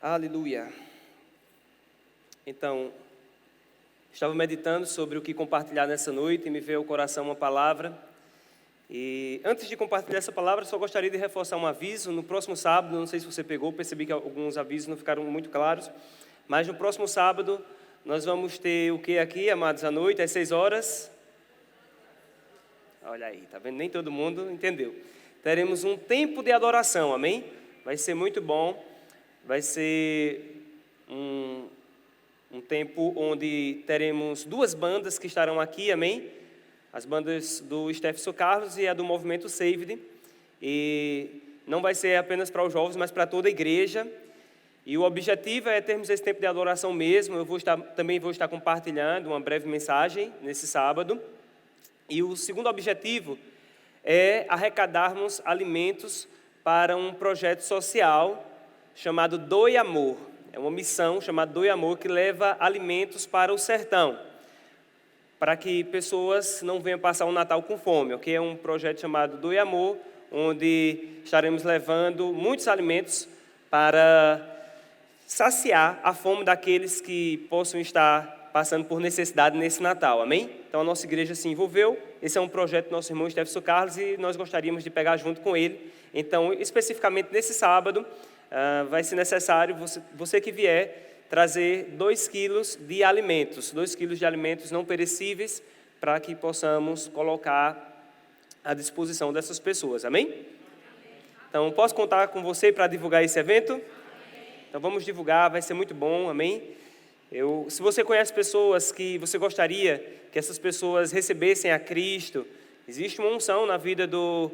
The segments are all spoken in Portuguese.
Aleluia. Então, estava meditando sobre o que compartilhar nessa noite e me veio ao coração uma palavra. E antes de compartilhar essa palavra, só gostaria de reforçar um aviso. No próximo sábado, não sei se você pegou, percebi que alguns avisos não ficaram muito claros, mas no próximo sábado nós vamos ter o que aqui, amados, à noite, às 6 horas? Olha aí, tá vendo? Nem todo mundo entendeu. Teremos um tempo de adoração, amém? Vai ser muito bom. Vai ser um tempo onde teremos duas bandas que estarão aqui, amém? As bandas do Stefson Carlos e a do Movimento Saved. E não vai ser apenas para os jovens, mas para toda a igreja. E o objetivo é termos esse tempo de adoração mesmo. Eu também vou estar compartilhando uma breve mensagem nesse sábado. E o segundo objetivo é arrecadarmos alimentos para um projeto social chamado Doe Amor. É uma missão chamada Doe Amor que leva alimentos para o sertão, para que pessoas não venham passar o Natal com fome, ok? É um projeto chamado Doe Amor, onde estaremos levando muitos alimentos para saciar a fome daqueles que possam estar passando por necessidade nesse Natal, amém? Então a nossa igreja se envolveu, esse é um projeto do nosso irmão Stefson Carlos e nós gostaríamos de pegar junto com ele. Então, especificamente nesse sábado, vai ser necessário, você que vier, trazer 2 quilos de alimentos, 2 quilos de alimentos não perecíveis, para que possamos colocar à disposição dessas pessoas, amém? Então, posso contar com você para divulgar esse evento? Então, vamos divulgar, vai ser muito bom, amém? Se você conhece pessoas que você gostaria que essas pessoas recebessem a Cristo, existe uma unção na vida do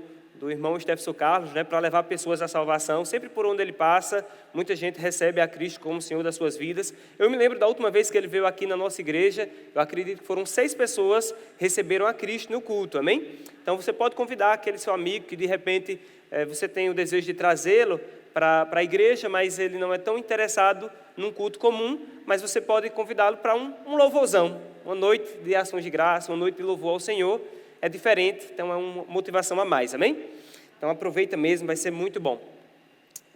irmão Stefson Carlos, né, para levar pessoas à salvação. Sempre por onde ele passa, muita gente recebe a Cristo como Senhor das suas vidas. Eu me lembro da última vez que ele veio aqui na nossa igreja, eu acredito que foram 6 pessoas que receberam a Cristo no culto, amém? Então você pode convidar aquele seu amigo que de repente você tem o desejo de trazê-lo para a igreja, mas ele não é tão interessado num culto comum, mas você pode convidá-lo para um louvorzão, uma noite de ações de graça, uma noite de louvor ao Senhor. É diferente, então é uma motivação a mais, amém? Então aproveita mesmo, vai ser muito bom.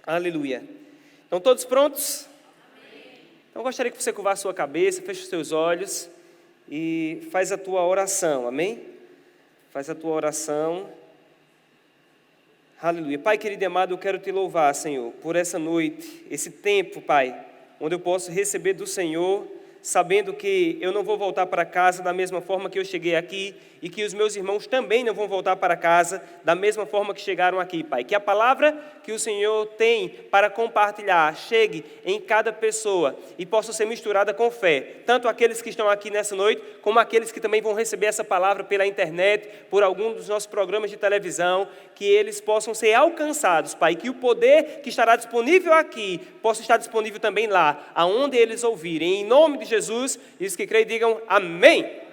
Aleluia. Então todos prontos? Amém. Então eu gostaria que você curvasse a sua cabeça, feche os seus olhos e faz a tua oração, amém? Faz a tua oração. Aleluia. Pai querido e amado, eu quero te louvar, Senhor, por essa noite, esse tempo, Pai, onde eu posso receber do Senhor, sabendo que eu não vou voltar para casa da mesma forma que eu cheguei aqui e que os meus irmãos também não vão voltar para casa da mesma forma que chegaram aqui, Pai. Que a palavra que o Senhor tem para compartilhar chegue em cada pessoa e possa ser misturada com fé, tanto aqueles que estão aqui nessa noite, como aqueles que também vão receber essa palavra pela internet, por algum dos nossos programas de televisão, que eles possam ser alcançados, Pai, que o poder que estará disponível aqui possa estar disponível também lá, aonde eles ouvirem. Em nome de Jesus, e os que creem digam amém. Amém.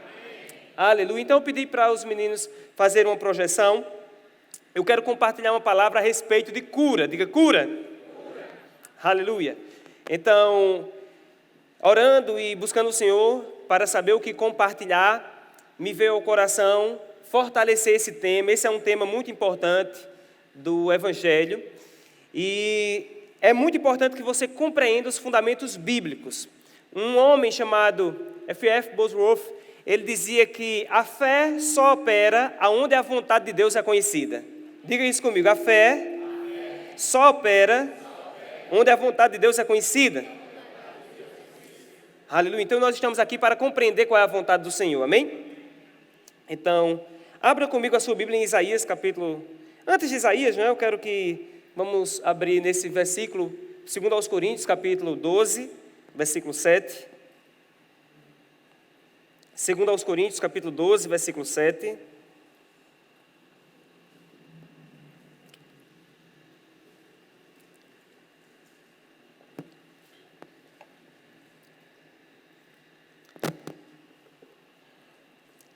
Aleluia. Então eu pedi para os meninos fazerem uma projeção. Eu quero compartilhar uma palavra a respeito de cura. Diga cura. Cura. Aleluia. Então, orando e buscando o Senhor para saber o que compartilhar, me veio ao coração fortalecer esse tema. Esse é um tema muito importante do Evangelho e é muito importante que você compreenda os fundamentos bíblicos. Um homem chamado F.F. Bosworth, ele dizia que a fé só opera aonde a vontade de Deus é conhecida. Diga isso comigo, a fé só opera onde a vontade de Deus é conhecida. Aleluia. Então nós estamos aqui para compreender qual é a vontade do Senhor, amém? Então, abra comigo a sua Bíblia em Isaías, capítulo... Antes de Isaías, né, eu quero que vamos abrir nesse versículo, 2 aos Coríntios, capítulo 12, versículo 7. 2 aos Coríntios, capítulo 12, versículo 7.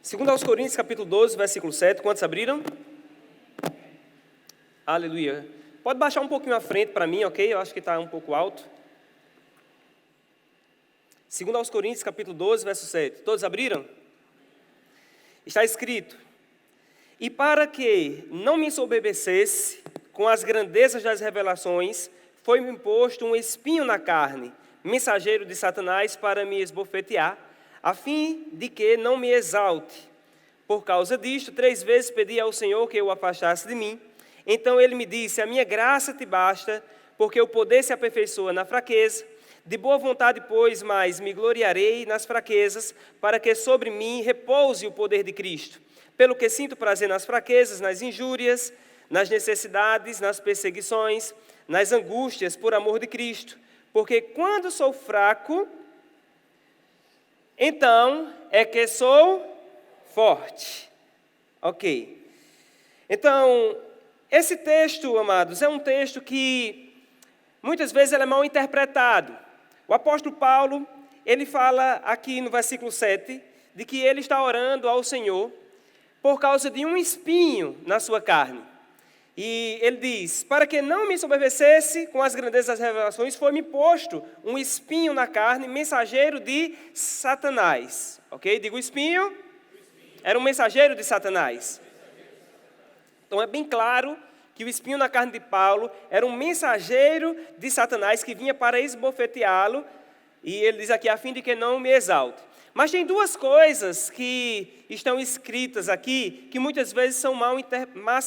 Segundo aos Coríntios, capítulo 12, versículo 7. Quantos abriram? Aleluia. Pode baixar um pouquinho à frente para mim, ok? Eu acho que está um pouco alto. Segundo aos Coríntios, capítulo 12, verso 7. Todos abriram? Está escrito: E para que não me ensoberbecesse com as grandezas das revelações, foi-me imposto um espinho na carne, mensageiro de Satanás para me esbofetear, a fim de que não me exalte. Por causa disto, 3 vezes pedi ao Senhor que o afastasse de mim. Então ele me disse: a minha graça te basta, porque o poder se aperfeiçoa na fraqueza. De boa vontade, pois, mais me gloriarei nas fraquezas, para que sobre mim repouse o poder de Cristo. Pelo que sinto prazer nas fraquezas, nas injúrias, nas necessidades, nas perseguições, nas angústias por amor de Cristo. Porque quando sou fraco, então é que sou forte. Ok. Então, esse texto, amados, é um texto que muitas vezes ele é mal interpretado. O apóstolo Paulo, ele fala aqui no versículo 7, de que ele está orando ao Senhor por causa de um espinho na sua carne. E ele diz: para que não me soberbecesse com as grandezas das revelações, foi-me posto um espinho na carne, mensageiro de Satanás. Ok? Digo espinho. Era um mensageiro de Satanás. Então é bem claro que o espinho na carne de Paulo era um mensageiro de Satanás que vinha para esbofeteá-lo, e ele diz aqui, a fim de que não me exalte. Mas tem 2 coisas que estão escritas aqui, que muitas vezes são mal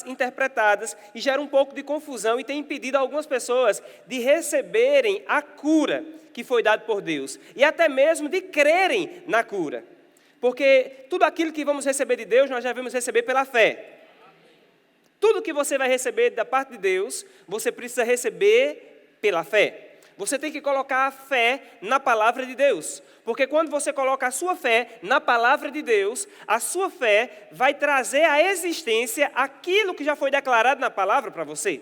interpretadas e geram um pouco de confusão e tem impedido algumas pessoas de receberem a cura que foi dada por Deus, e até mesmo de crerem na cura. Porque tudo aquilo que vamos receber de Deus, nós devemos receber pela fé. Tudo que você vai receber da parte de Deus, você precisa receber pela fé. Você tem que colocar a fé na palavra de Deus. Porque quando você coloca a sua fé na palavra de Deus, a sua fé vai trazer à existência aquilo que já foi declarado na palavra para você.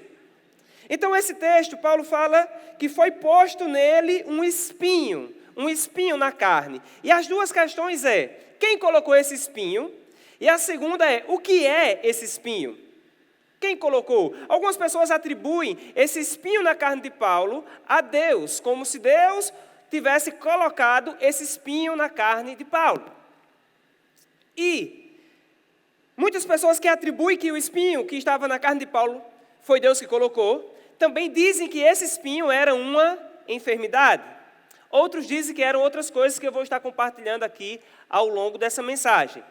Então esse texto, Paulo fala que foi posto nele um espinho na carne. E as 2 questões é, quem colocou esse espinho? E a segunda é, o que é esse espinho? Quem colocou? Algumas pessoas atribuem esse espinho na carne de Paulo a Deus, como se Deus tivesse colocado esse espinho na carne de Paulo. E muitas pessoas que atribuem que o espinho que estava na carne de Paulo foi Deus que colocou, também dizem que esse espinho era uma enfermidade. Outros dizem que eram outras coisas que eu vou estar compartilhando aqui ao longo dessa mensagem.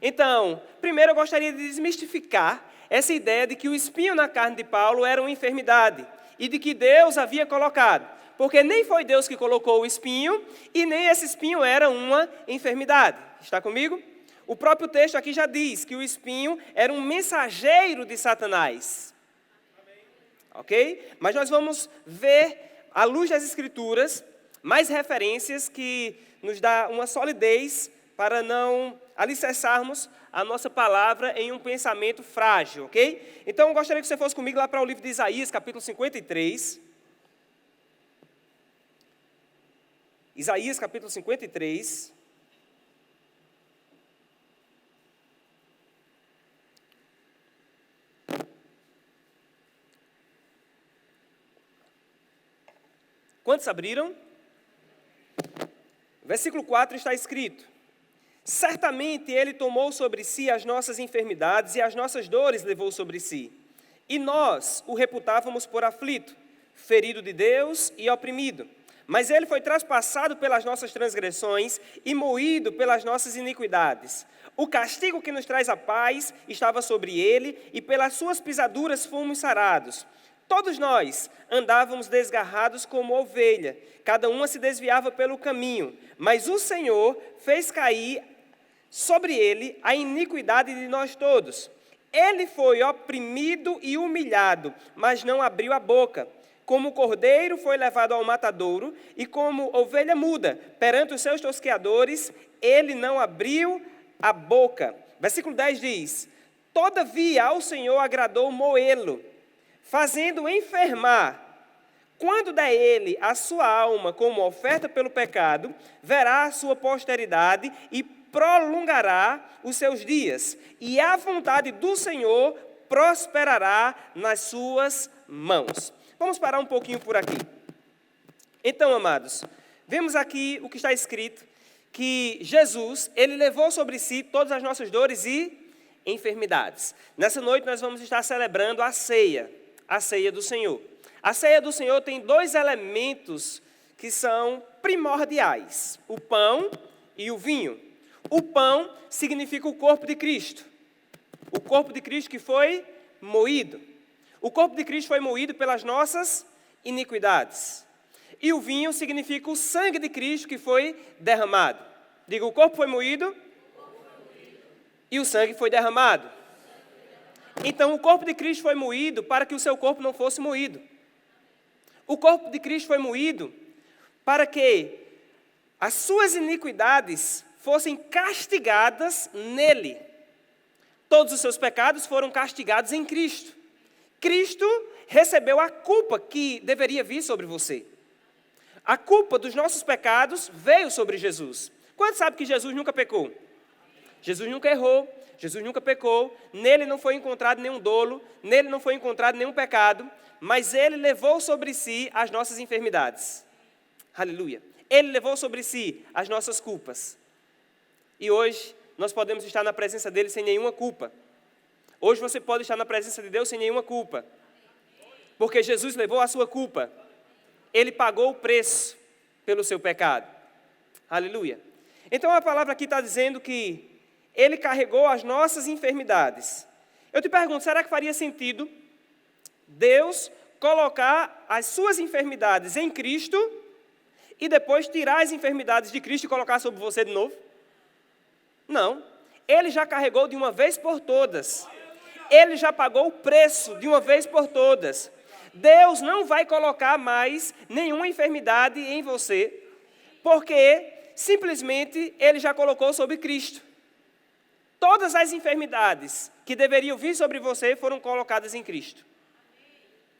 Então, primeiro eu gostaria de desmistificar essa ideia de que o espinho na carne de Paulo era uma enfermidade e de que Deus havia colocado, porque nem foi Deus que colocou o espinho e nem esse espinho era uma enfermidade. Está comigo? O próprio texto aqui já diz que o espinho era um mensageiro de Satanás. Ok? Mas nós vamos ver, à luz das Escrituras, mais referências que nos dá uma solidez para não alicerçarmos a nossa palavra em um pensamento frágil, ok? Então, eu gostaria que você fosse comigo lá para o livro de Isaías, capítulo 53. Isaías, capítulo 53. Quantos abriram? Versículo 4 está escrito: certamente Ele tomou sobre si as nossas enfermidades e as nossas dores levou sobre si. E nós o reputávamos por aflito, ferido de Deus e oprimido. Mas Ele foi traspassado pelas nossas transgressões e moído pelas nossas iniquidades. O castigo que nos traz a paz estava sobre Ele, e pelas suas pisaduras fomos sarados. Todos nós andávamos desgarrados como ovelha, cada uma se desviava pelo caminho, mas o Senhor fez cair sobre ele a iniquidade de nós todos. Ele foi oprimido e humilhado, mas não abriu a boca. Como cordeiro foi levado ao matadouro, e como ovelha muda perante os seus tosqueadores, ele não abriu a boca. Versículo 10 diz: todavia ao Senhor agradou moê-lo, fazendo enfermar. Quando der ele a sua alma como oferta pelo pecado, verá a sua posteridade e prolongará os seus dias, e a vontade do Senhor prosperará nas suas mãos. Vamos parar um pouquinho por aqui. Então, amados, vemos aqui o que está escrito, que Jesus, Ele levou sobre si todas as nossas dores e enfermidades. Nessa noite nós vamos estar celebrando a ceia, a ceia do Senhor. A ceia do Senhor tem dois elementos que são primordiais: o pão e o vinho. O pão significa o corpo de Cristo. O corpo de Cristo que foi moído. O corpo de Cristo foi moído pelas nossas iniquidades. E o vinho significa o sangue de Cristo que foi derramado. Diga, o corpo foi moído e o sangue foi derramado. Então, o corpo de Cristo foi moído para que o seu corpo não fosse moído. O corpo de Cristo foi moído para que as suas iniquidades fossem castigadas nele. Todos os seus pecados foram castigados em Cristo. Cristo recebeu a culpa que deveria vir sobre você. A culpa dos nossos pecados veio sobre Jesus. Quantos sabem que Jesus nunca pecou? Jesus nunca errou, Jesus nunca pecou, nele não foi encontrado nenhum dolo, nele não foi encontrado nenhum pecado, mas ele levou sobre si as nossas enfermidades. Aleluia. Ele levou sobre si as nossas culpas. E hoje nós podemos estar na presença dele sem nenhuma culpa. Hoje você pode estar na presença de Deus sem nenhuma culpa. Porque Jesus levou a sua culpa. Ele pagou o preço pelo seu pecado. Aleluia. Então a palavra aqui está dizendo que ele carregou as nossas enfermidades. Eu te pergunto, será que faria sentido Deus colocar as suas enfermidades em Cristo e depois tirar as enfermidades de Cristo e colocar sobre você de novo? Não. Ele já carregou de uma vez por todas. Ele já pagou o preço de uma vez por todas. Deus não vai colocar mais nenhuma enfermidade em você, porque simplesmente ele já colocou sobre Cristo. Todas as enfermidades que deveriam vir sobre você foram colocadas em Cristo.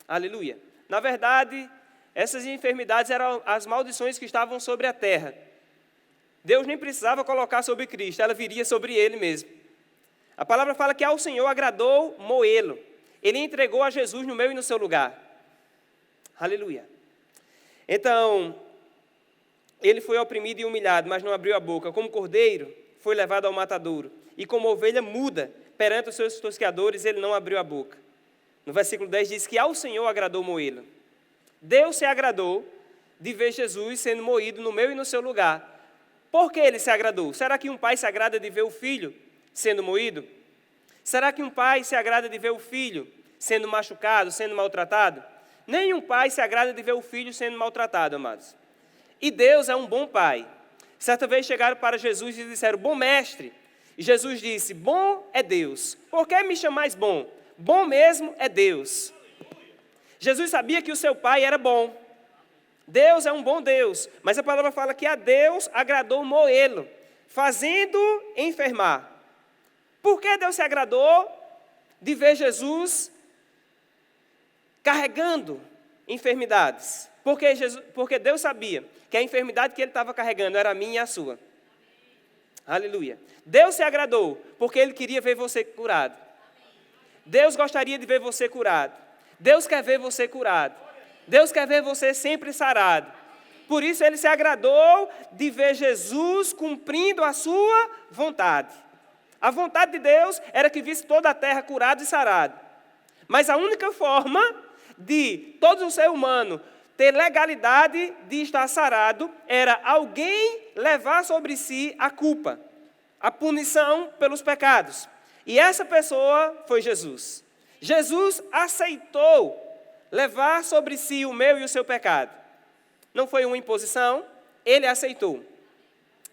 Aleluia. Na verdade, essas enfermidades eram as maldições que estavam sobre a terra. Deus nem precisava colocar sobre Cristo, ela viria sobre ele mesmo. A palavra fala que ao Senhor agradou moê-lo. Ele entregou a Jesus no meu e no seu lugar. Aleluia. Então, ele foi oprimido e humilhado, mas não abriu a boca. Como cordeiro, foi levado ao matadouro. E como ovelha muda perante os seus tosqueadores, ele não abriu a boca. No versículo 10 diz que ao Senhor agradou moê-lo. Deus se agradou de ver Jesus sendo moído no meu e no seu lugar. Por que ele se agradou? Será que um pai se agrada de ver o filho sendo moído? Será que um pai se agrada de ver o filho sendo machucado, sendo maltratado? Nenhum pai se agrada de ver o filho sendo maltratado, amados. E Deus é um bom pai. Certa vez chegaram para Jesus e disseram, bom mestre. E Jesus disse, bom é Deus. Por que me chamais bom? Bom mesmo é Deus. Jesus sabia que o seu pai era bom. Deus é um bom Deus. Mas a palavra fala que a Deus agradou moê-lo, fazendo enfermar. Por que Deus se agradou de ver Jesus carregando enfermidades? Porque Deus sabia que a enfermidade que ele estava carregando era a minha e a sua. Aleluia. Deus se agradou porque ele queria ver você curado. Deus gostaria de ver você curado. Deus quer ver você curado. Deus quer ver você sempre sarado. Por isso ele se agradou de ver Jesus cumprindo a sua vontade. A vontade de Deus era que visse toda a terra curada e sarada. Mas a única forma de todo o ser humano ter legalidade de estar sarado era alguém levar sobre si a culpa, a punição pelos pecados. E essa pessoa foi Jesus. Jesus aceitou levar sobre si o meu e o seu pecado. Não foi uma imposição, ele aceitou.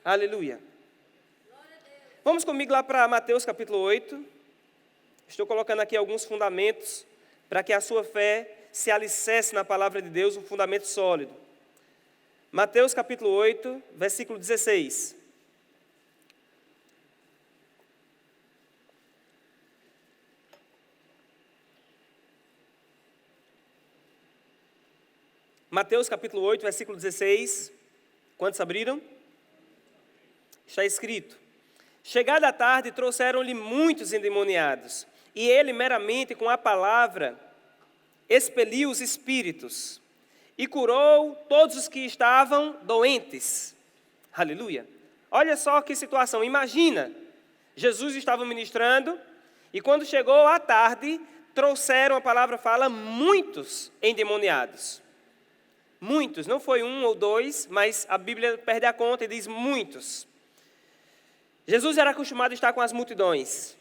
Aleluia. Vamos comigo lá para Mateus capítulo 8. Estou colocando aqui alguns fundamentos para que a sua fé se alicerce na palavra de Deus, um fundamento sólido. Mateus capítulo 8, versículo 16. Mateus capítulo 8, versículo 16. Quantos abriram? Está escrito: chegada a tarde, trouxeram-lhe muitos endemoniados, e ele meramente com a palavra expeliu os espíritos, e curou todos os que estavam doentes. Aleluia. Olha só que situação, imagina, Jesus estava ministrando, e quando chegou a tarde, trouxeram, a palavra fala, muitos endemoniados. Muitos, não foi um ou dois, mas a Bíblia perde a conta e diz muitos. Jesus era acostumado a estar com as multidões.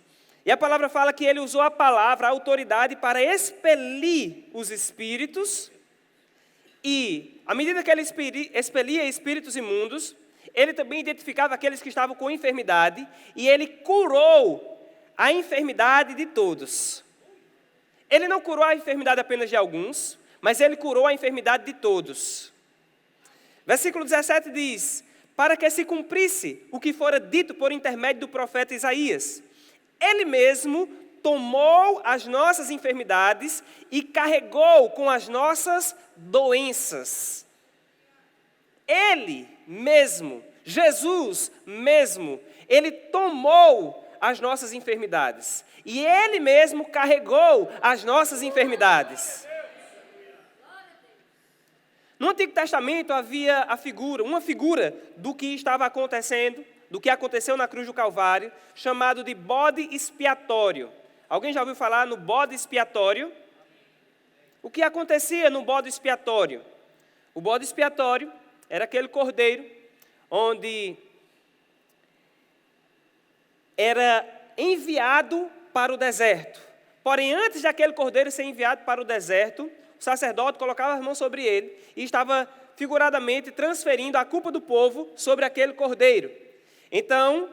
E a palavra fala que ele usou a palavra, a autoridade, para expelir os espíritos. E, à medida que ele expelia espíritos imundos, ele também identificava aqueles que estavam com enfermidade. E ele curou a enfermidade de todos. Ele não curou a enfermidade apenas de alguns, mas ele curou a enfermidade de todos. Versículo 17 diz: para que se cumprisse o que fora dito por intermédio do profeta Isaías. Ele mesmo tomou as nossas enfermidades e carregou com as nossas doenças. Ele mesmo, Jesus mesmo, ele tomou as nossas enfermidades. E ele mesmo carregou as nossas enfermidades. No Antigo Testamento havia uma figura do que estava acontecendo, do que aconteceu na cruz do Calvário, chamado de bode expiatório. Alguém já ouviu falar no bode expiatório? O que acontecia no bode expiatório? O bode expiatório era aquele cordeiro onde era enviado para o deserto. Porém, antes daquele cordeiro ser enviado para o deserto, o sacerdote colocava as mãos sobre ele e estava figuradamente transferindo a culpa do povo sobre aquele cordeiro. Então,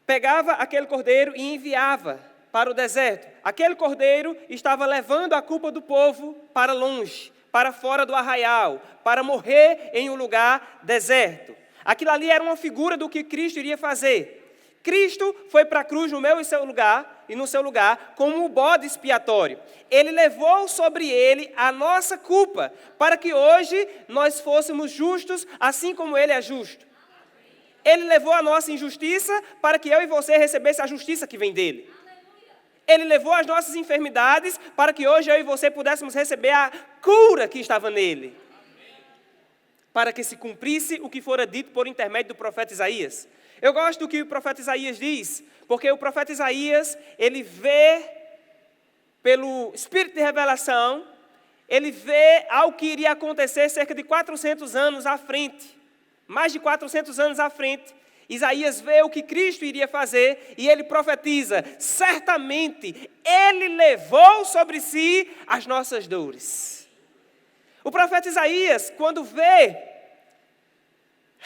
pegava aquele cordeiro e enviava para o deserto. Aquele cordeiro estava levando a culpa do povo para longe, para fora do arraial, para morrer em um lugar deserto. Aquilo ali era uma figura do que Cristo iria fazer. Cristo foi para a cruz no meu e no seu lugar como o bode expiatório. Ele levou sobre ele a nossa culpa, para que hoje nós fôssemos justos, assim como ele é justo. Ele levou a nossa injustiça para que eu e você recebesse a justiça que vem dele. Ele levou as nossas enfermidades para que hoje eu e você pudéssemos receber a cura que estava nele. Para que se cumprisse o que fora dito por intermédio do profeta Isaías. Eu gosto do que o profeta Isaías diz, porque o profeta Isaías, ele vê, pelo Espírito de revelação, ele vê algo que iria acontecer cerca de 400 anos à frente. Mais de 400 anos à frente, Isaías vê o que Cristo iria fazer e ele profetiza: certamente ele levou sobre si as nossas dores. O profeta Isaías, quando vê,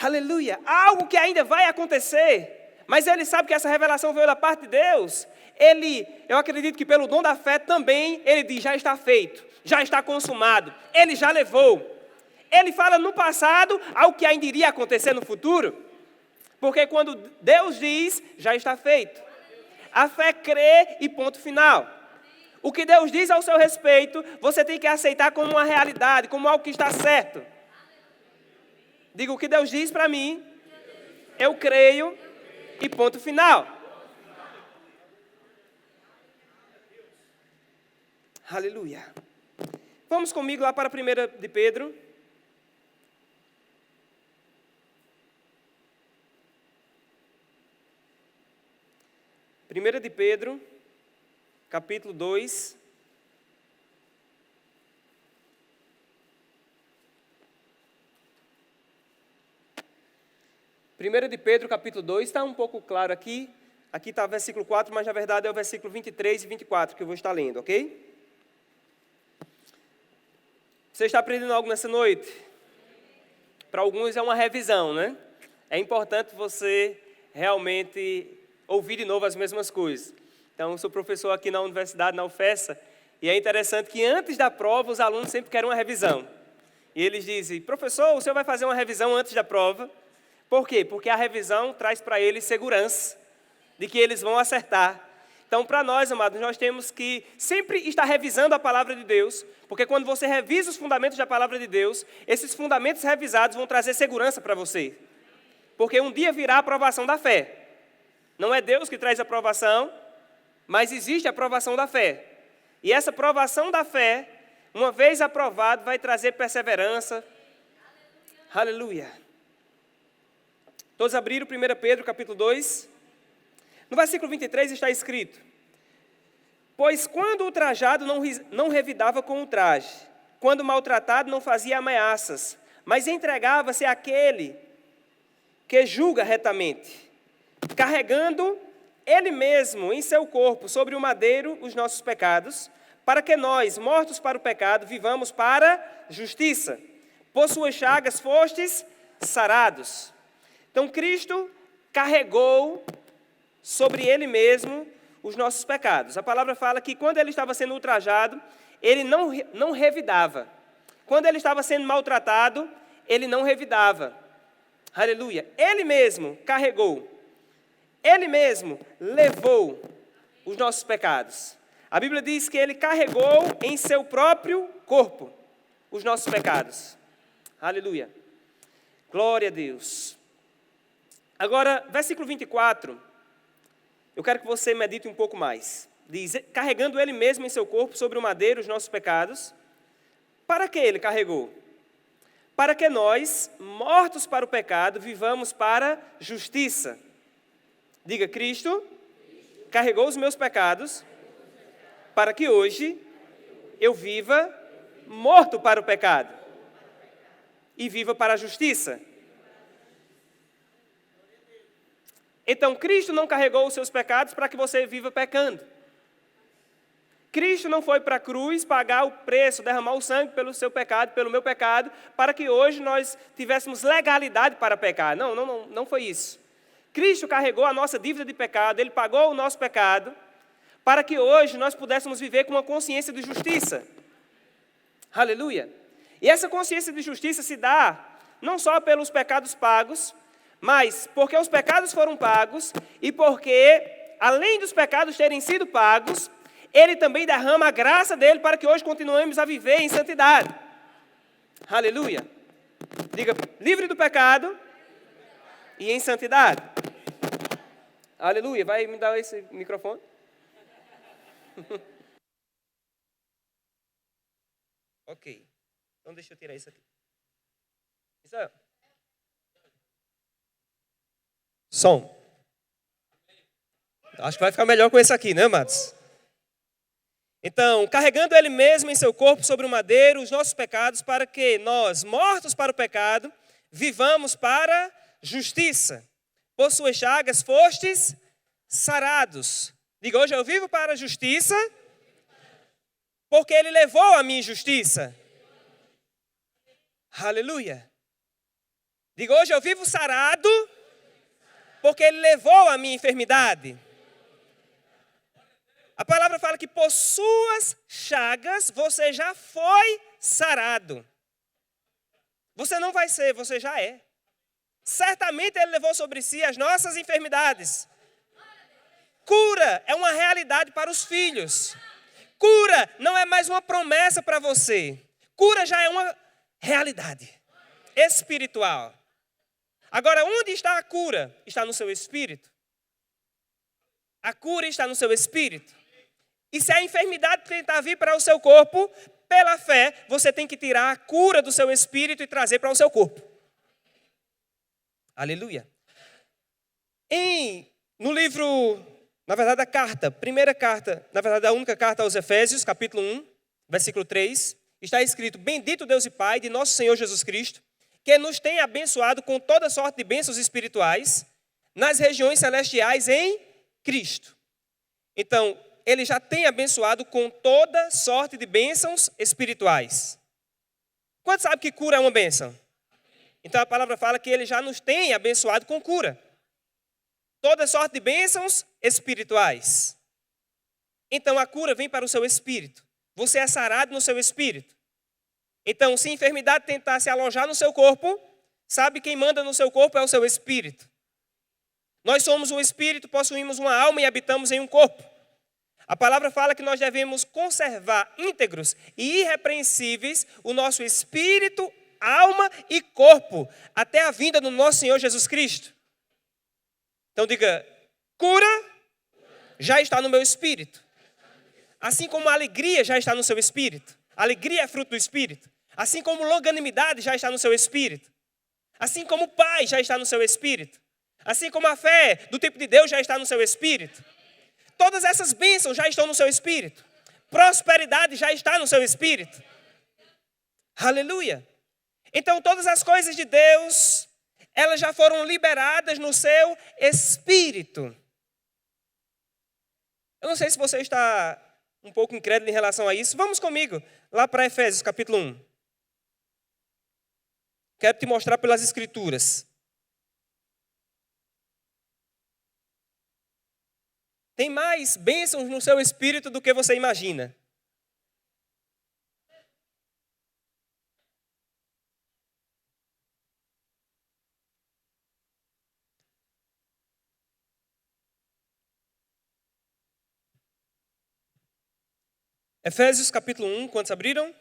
aleluia, algo que ainda vai acontecer, mas ele sabe que essa revelação veio da parte de Deus, eu acredito que pelo dom da fé também, ele diz: já está feito, já está consumado, ele já levou. Ele fala no passado algo que ainda iria acontecer no futuro, porque quando Deus diz, já está feito. A fé crê e ponto final. O que Deus diz ao seu respeito, você tem que aceitar como uma realidade, como algo que está certo. Diga: o que Deus diz para mim, eu creio e ponto final. Aleluia. Vamos comigo lá para 1 de Pedro. 1 de Pedro, capítulo 2. 1 de Pedro, capítulo 2, está um pouco claro aqui. Aqui está o versículo 4, mas na verdade é o versículo 23 e 24 que eu vou estar lendo, ok? Você está aprendendo algo nessa noite? Para alguns é uma revisão, né? É importante você realmente ouvir de novo as mesmas coisas. Então, eu sou professor aqui na universidade, na UFESA, e é interessante que antes da prova, os alunos sempre querem uma revisão. E eles dizem: professor, o senhor vai fazer uma revisão antes da prova? Por quê? Porque a revisão traz para eles segurança de que eles vão acertar. Então, para nós, amados, nós temos que sempre estar revisando a palavra de Deus, porque quando você revisa os fundamentos da palavra de Deus, esses fundamentos revisados vão trazer segurança para você. Porque um dia virá a aprovação da fé. Não é Deus que traz a aprovação, mas existe a aprovação da fé. E essa aprovação da fé, uma vez aprovado, vai trazer perseverança. Aleluia. Todos abriram 1 Pedro, capítulo 2. No versículo 23 está escrito: Pois quando ultrajado não revidava com o traje, quando maltratado não fazia ameaças, mas entregava-se àquele que julga retamente, carregando ele mesmo em seu corpo sobre o madeiro os nossos pecados, para que nós, mortos para o pecado, vivamos para a justiça. Por suas chagas fostes sarados. Então Cristo carregou sobre ele mesmo os nossos pecados. A palavra fala que quando ele estava sendo ultrajado, ele não revidava. Quando ele estava sendo maltratado, ele não revidava. Aleluia. Ele mesmo carregou. Ele mesmo levou os nossos pecados. A Bíblia diz que ele carregou em seu próprio corpo os nossos pecados. Aleluia. Glória a Deus. Agora, versículo 24. Eu quero que você medite um pouco mais. Diz, carregando ele mesmo em seu corpo sobre o madeiro os nossos pecados. Para que ele carregou? Para que nós, mortos para o pecado, vivamos para a justiça. Diga, Cristo carregou os meus pecados para que hoje eu viva morto para o pecado e viva para a justiça. Então, Cristo não carregou os seus pecados para que você viva pecando. Cristo não foi para a cruz pagar o preço, derramar o sangue pelo seu pecado, pelo meu pecado, para que hoje nós tivéssemos legalidade para pecar. Não foi isso. Cristo carregou a nossa dívida de pecado, Ele pagou o nosso pecado, para que hoje nós pudéssemos viver com uma consciência de justiça. Aleluia. E essa consciência de justiça se dá não só pelos pecados pagos, mas porque os pecados foram pagos e porque, além dos pecados terem sido pagos, Ele também derrama a graça dEle para que hoje continuemos a viver em santidade. Aleluia. Diga, livre do pecado e em santidade. Aleluia. Vai me dar esse microfone? Ok. Então deixa eu tirar isso aqui. Israel. Som. Acho que vai ficar melhor com esse aqui, né, amados? Então, carregando Ele mesmo em seu corpo sobre o madeiro os nossos pecados, para que nós, mortos para o pecado, vivamos para a justiça. Por suas chagas fostes sarados. Diga, hoje eu vivo para a justiça, porque Ele levou a minha injustiça. Aleluia. Diga, hoje eu vivo sarado, porque Ele levou a minha enfermidade. A palavra fala que por suas chagas você já foi sarado. Você não vai ser, você já é. Certamente Ele levou sobre si as nossas enfermidades. Cura é uma realidade para os filhos. Cura não é mais uma promessa para você. Cura já é uma realidade espiritual. Agora, onde está a cura? Está no seu espírito. A cura está no seu espírito. E se a enfermidade tentar vir para o seu corpo, pela fé, você tem que tirar a cura do seu espírito e trazer para o seu corpo. Aleluia. No livro, na verdade, a única carta aos Efésios, capítulo 1, versículo 3, está escrito: Bendito Deus e Pai de nosso Senhor Jesus Cristo, que nos tem abençoado com toda sorte de bênçãos espirituais nas regiões celestiais em Cristo. Então, Ele já tem abençoado com toda sorte de bênçãos espirituais. Quantos sabem que cura é uma bênção? Então, a palavra fala que Ele já nos tem abençoado com cura. Toda sorte de bênçãos espirituais. Então, a cura vem para o seu espírito. Você é sarado no seu espírito. Então, se a enfermidade tentar se alojar no seu corpo, sabe quem manda no seu corpo é o seu espírito. Nós somos um espírito, possuímos uma alma e habitamos em um corpo. A palavra fala que nós devemos conservar íntegros e irrepreensíveis o nosso espírito, alma e corpo, até a vinda do nosso Senhor Jesus Cristo. Então diga, cura já está no meu espírito. Assim como a alegria já está no seu espírito. A alegria é fruto do espírito. Assim como longanimidade já está no seu espírito. Assim como paz já está no seu espírito. Assim como a fé do tipo de Deus já está no seu espírito. todas essas bênçãos já estão no seu espírito. Prosperidade já está no seu espírito. Aleluia. Então todas as coisas de Deus, elas já foram liberadas no seu espírito. Eu não sei se você está um pouco incrédulo em relação a isso. Vamos comigo lá para Efésios capítulo 1. Quero te mostrar pelas Escrituras. Tem mais bênçãos no seu espírito do que você imagina. Efésios capítulo 1, quantos abriram?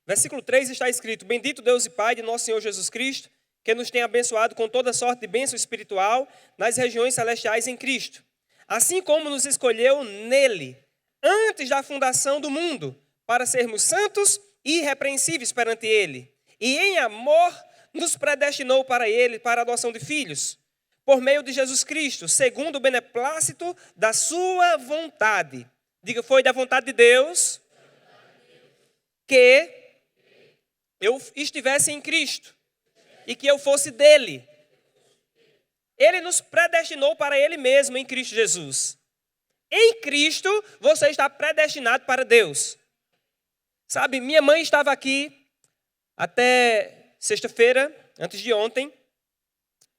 Versículo 3 está escrito: Bendito Deus e Pai de nosso Senhor Jesus Cristo, que nos tem abençoado com toda sorte de bênção espiritual nas regiões celestiais em Cristo. Assim como nos escolheu nele, antes da fundação do mundo, para sermos santos e irrepreensíveis perante ele. E em amor nos predestinou para ele, para a adoção de filhos, por meio de Jesus Cristo, segundo o beneplácito da sua vontade. Diga, foi da vontade de Deus que eu estivesse em Cristo e que eu fosse dele. Ele nos predestinou para ele mesmo em Cristo Jesus. Em Cristo, você está predestinado para Deus. Sabe, minha mãe estava aqui até sexta-feira, antes de ontem.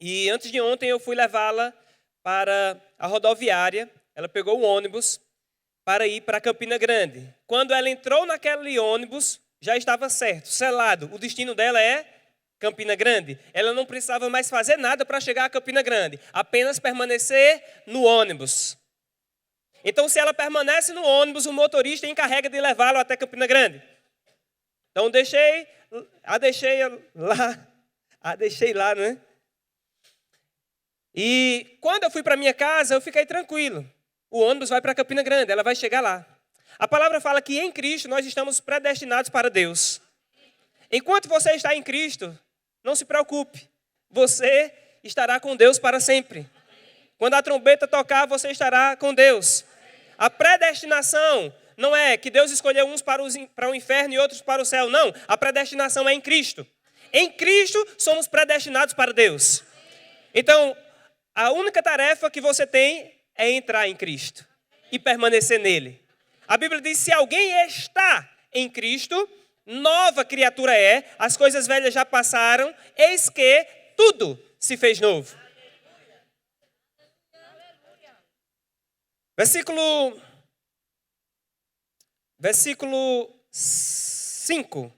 E antes de ontem eu fui levá-la para a rodoviária. Ela pegou o ônibus para ir para Campina Grande. Quando ela entrou naquele ônibus, já estava certo, selado. O destino dela é Campina Grande. Ela não precisava mais fazer nada para chegar a Campina Grande, apenas permanecer no ônibus. Então, se ela permanece no ônibus, o motorista encarrega de levá-la até Campina Grande. Então, a deixei lá, né? E quando eu fui para minha casa, eu fiquei tranquilo. O ônibus vai para Campina Grande, ela vai chegar lá. A palavra fala que em Cristo nós estamos predestinados para Deus. Enquanto você está em Cristo, não se preocupe. Você estará com Deus para sempre. Quando a trombeta tocar, você estará com Deus. A predestinação não é que Deus escolheu uns para o inferno e outros para o céu. Não, a predestinação é em Cristo. Em Cristo somos predestinados para Deus. Então, a única tarefa que você tem é entrar em Cristo e permanecer nele. A Bíblia diz: se alguém está em Cristo, nova criatura é, as coisas velhas já passaram, eis que tudo se fez novo. Versículo 5.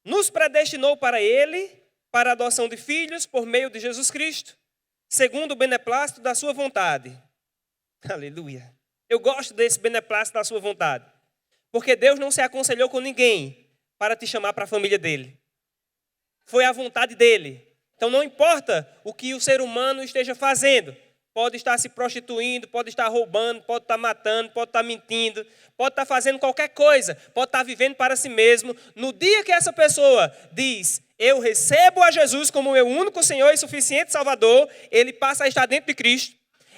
Nos predestinou para ele, para a adoção de filhos, por meio de Jesus Cristo, segundo o beneplácito da sua vontade. Aleluia. Eu gosto desse beneplácito da sua vontade. Porque Deus não se aconselhou com ninguém para te chamar para a família dele. Foi a vontade dele. Então não importa o que o ser humano esteja fazendo. Pode estar se prostituindo, pode estar roubando, pode estar matando, pode estar mentindo, pode estar fazendo qualquer coisa, pode estar vivendo para si mesmo. No dia que essa pessoa diz: eu recebo a Jesus como meu único Senhor e suficiente Salvador, ele passa a estar dentro de Cristo,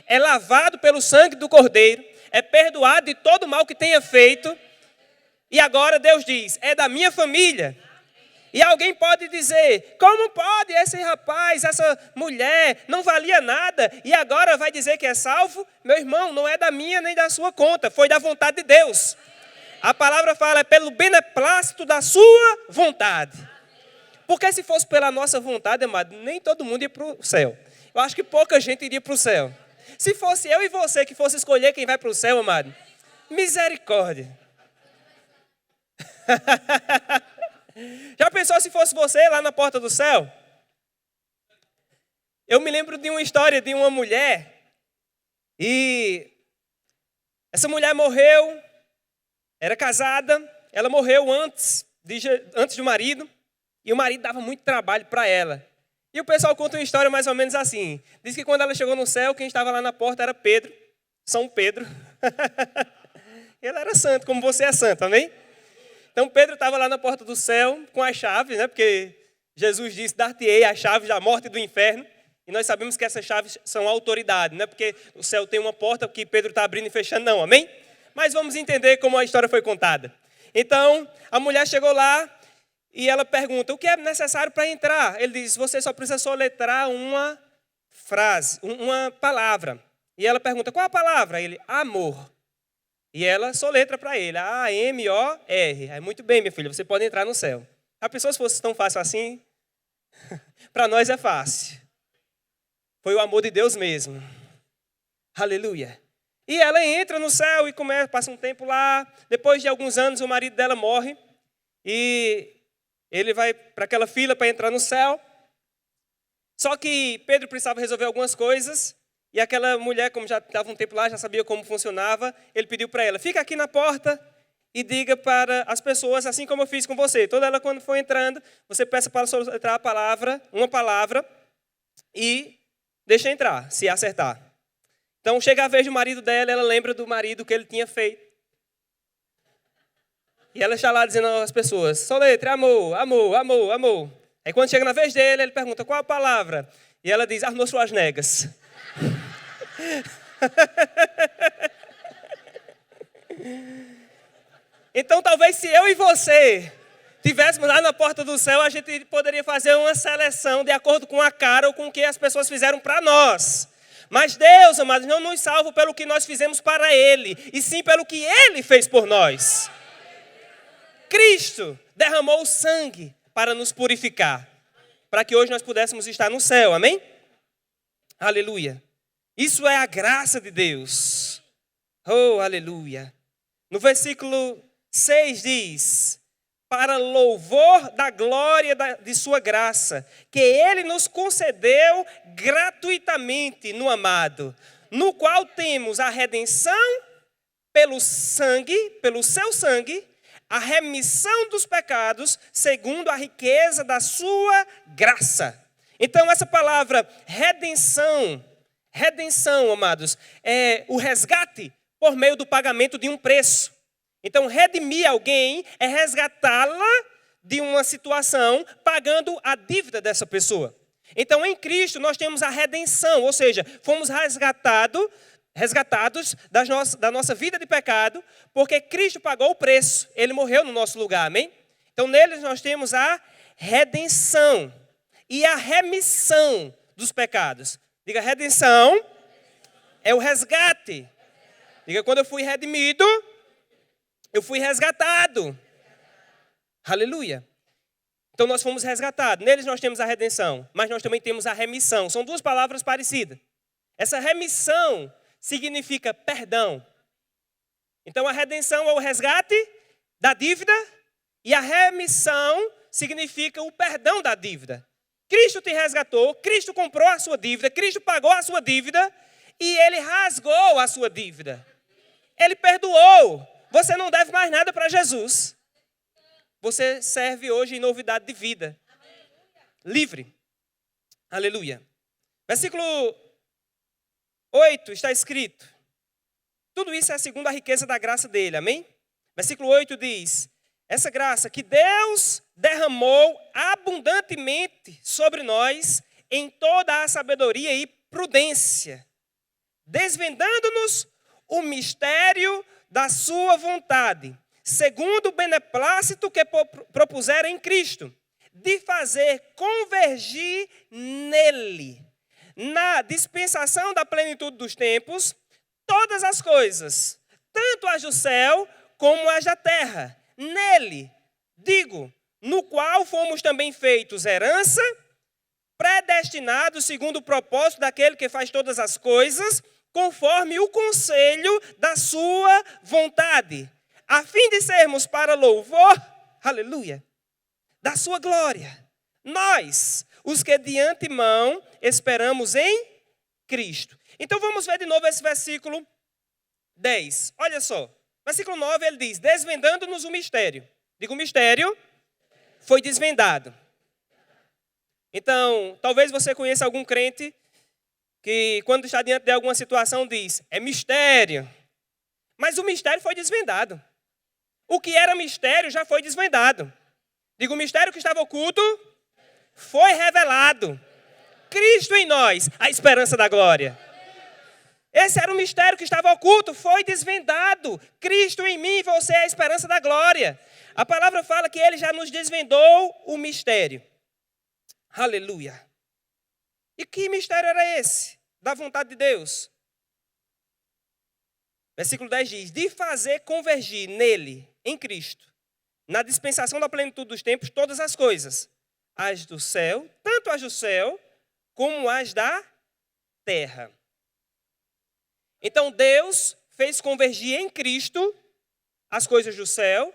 é lavado pelo sangue do Cordeiro, é perdoado de todo o mal que tenha feito, e agora Deus diz: é da minha família. E alguém pode dizer: como pode esse rapaz, essa mulher, não valia nada, e agora vai dizer que é salvo? Meu irmão, não é da minha nem da sua conta, foi da vontade de Deus. A palavra fala: é pelo beneplácito da sua vontade. Porque se fosse pela nossa vontade, amado, nem todo mundo ia para o céu. Eu acho que pouca gente iria para o céu. Se fosse eu e você que fosse escolher quem vai para o céu, amado, misericórdia. Já pensou se fosse você lá na porta do céu? Eu me lembro de uma história de uma mulher, e essa mulher morreu, era casada, ela morreu antes do marido, e o marido dava muito trabalho para ela. E o pessoal conta uma história mais ou menos assim. Diz que quando ela chegou no céu, quem estava lá na porta era Pedro, São Pedro. Ele era santo, como você é santo, amém? Então Pedro estava lá na porta do céu com as chaves, né? Porque Jesus disse: dar-te-ei as chaves da morte e do inferno. E nós sabemos que essas chaves são autoridade, não é porque o céu tem uma porta que Pedro está abrindo e fechando, não, amém? Mas vamos entender como a história foi contada. Então, a mulher chegou lá e ela pergunta, o que é necessário para entrar? Ele diz, você só precisa soletrar uma frase, uma palavra. E ela pergunta, qual a palavra? Ele, amor. E ela soletra para ele, A-M-O-R. Aí, muito bem, minha filha, você pode entrar no céu. A pessoa, se fosse tão fácil assim, para nós é fácil. Foi o amor de Deus mesmo. Aleluia. E ela entra no céu e passa um tempo lá. Depois de alguns anos, o marido dela morre. E ele vai para aquela fila para entrar no céu. Só que Pedro precisava resolver algumas coisas. E aquela mulher, como já estava um tempo lá, já sabia como funcionava, ele pediu para ela, fica aqui na porta e diga para as pessoas, assim como eu fiz com você. Toda ela, quando for entrando, você peça para soletrar a palavra, uma palavra, e deixa entrar, se acertar. Então, chega a vez do marido dela, ela lembra do marido que ele tinha feito. E ela está lá dizendo às pessoas, soletre, amor, amor, amor, amor. Aí quando chega na vez dele, ele pergunta, qual a palavra? E ela diz, Arnold Schwarzenegger. Então, talvez se eu e você tivéssemos lá na porta do céu, a gente poderia fazer uma seleção de acordo com a cara ou com o que as pessoas fizeram para nós. Mas Deus, amados, não nos salva pelo que nós fizemos para Ele, e sim pelo que Ele fez por nós. Cristo derramou o sangue para nos purificar, para que hoje nós pudéssemos estar no céu, amém? Aleluia. Isso é a graça de Deus. Oh, aleluia. No versículo 6 diz, para louvor da glória de sua graça, que Ele nos concedeu gratuitamente no amado, no qual temos a redenção pelo seu sangue, a remissão dos pecados, segundo a riqueza da sua graça. Então, essa palavra redenção, amados, é o resgate por meio do pagamento de um preço. Então, redimir alguém é resgatá-la de uma situação pagando a dívida dessa pessoa. Então, em Cristo, nós temos a redenção, ou seja, fomos resgatados da nossa vida de pecado, porque Cristo pagou o preço, Ele morreu no nosso lugar, amém? Então, neles nós temos a redenção e a remissão dos pecados. Diga, redenção é o resgate. Diga, quando eu fui redimido, eu fui resgatado. Aleluia. Então nós fomos resgatados. Neles nós temos a redenção, mas nós também temos a remissão. São duas palavras parecidas. Essa remissão significa perdão. Então a redenção é o resgate da dívida e a remissão significa o perdão da dívida. Cristo te resgatou, Cristo comprou a sua dívida, Cristo pagou a sua dívida e Ele rasgou a sua dívida. Ele perdoou. Você não deve mais nada para Jesus. Você serve hoje em novidade de vida. Livre. Aleluia. Versículo 8 está escrito. Tudo isso é segundo a riqueza da graça dele, amém? Versículo 8 diz, essa graça que Deus derramou abundantemente sobre nós em toda a sabedoria e prudência, desvendando-nos o mistério da sua vontade, segundo o beneplácito que propuseram em Cristo, de fazer convergir nele, na dispensação da plenitude dos tempos, todas as coisas, tanto as do céu como as da terra. Nele, digo, no qual fomos também feitos herança, predestinados segundo o propósito daquele que faz todas as coisas, conforme o conselho da sua vontade, a fim de sermos para louvor, aleluia, da sua glória. Nós, os que de antemão esperamos em Cristo. Então vamos ver de novo esse versículo 10. Olha só, versículo 9 ele diz, desvendando-nos o mistério. Digo, o mistério foi desvendado. Então, talvez você conheça algum crente que quando está diante de alguma situação diz, é mistério. Mas o mistério foi desvendado. O que era mistério já foi desvendado. Digo, o mistério que estava oculto foi revelado. Cristo em nós, a esperança da glória. Esse era o mistério que estava oculto, foi desvendado. Cristo em mim, você é a esperança da glória. A palavra fala que ele já nos desvendou o mistério. Aleluia. E que mistério era esse? Da vontade de Deus. Versículo 10 diz: de fazer convergir nele, em Cristo, na dispensação da plenitude dos tempos, todas as coisas, as do céu, tanto as do céu, como as da terra. Então Deus fez convergir em Cristo as coisas do céu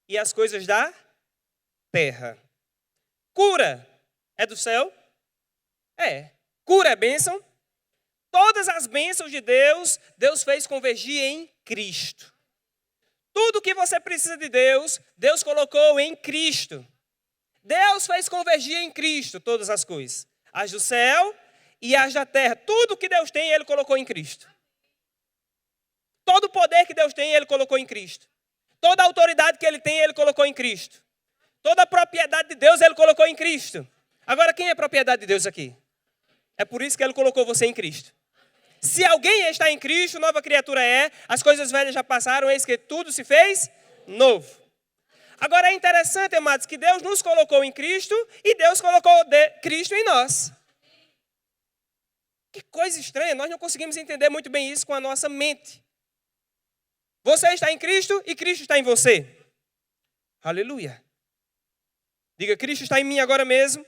e as coisas da terra. Cura é do céu? É. Cura é bênção? Todas as bênçãos de Deus, Deus fez convergir em Cristo. Tudo que você precisa de Deus, Deus colocou em Cristo. Deus fez convergir em Cristo todas as coisas. As do céu e as da terra. Tudo que Deus tem, Ele colocou em Cristo. Todo o poder que Deus tem, Ele colocou em Cristo. Toda a autoridade que Ele tem, Ele colocou em Cristo. Toda a propriedade de Deus, Ele colocou em Cristo. Agora, quem é a propriedade de Deus aqui? É por isso que Ele colocou você em Cristo. Se alguém está em Cristo, nova criatura é, as coisas velhas já passaram, eis que tudo se fez novo. Agora é interessante, amados, que Deus nos colocou em Cristo e Deus colocou Cristo em nós. Que coisa estranha, nós não conseguimos entender muito bem isso com a nossa mente. Você está em Cristo e Cristo está em você. Aleluia. Diga, Cristo está em mim agora mesmo.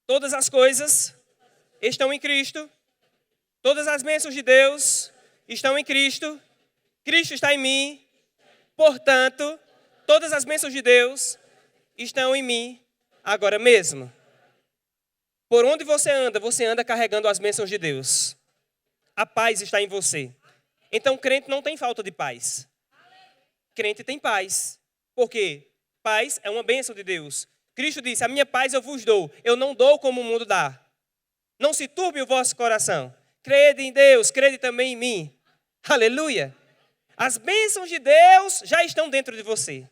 Todas as coisas estão em Cristo. Todas as bênçãos de Deus estão em Cristo. Cristo está em mim. Portanto, todas as bênçãos de Deus estão em mim agora mesmo. Por onde você anda carregando as bênçãos de Deus. A paz está em você. Então, crente não tem falta de paz. Crente tem paz. Por quê? Paz é uma bênção de Deus. Cristo disse, a minha paz eu vos dou. Eu não dou como o mundo dá. Não se turbe o vosso coração. Crede em Deus, crede também em mim. Aleluia. As bênçãos de Deus já estão dentro de você.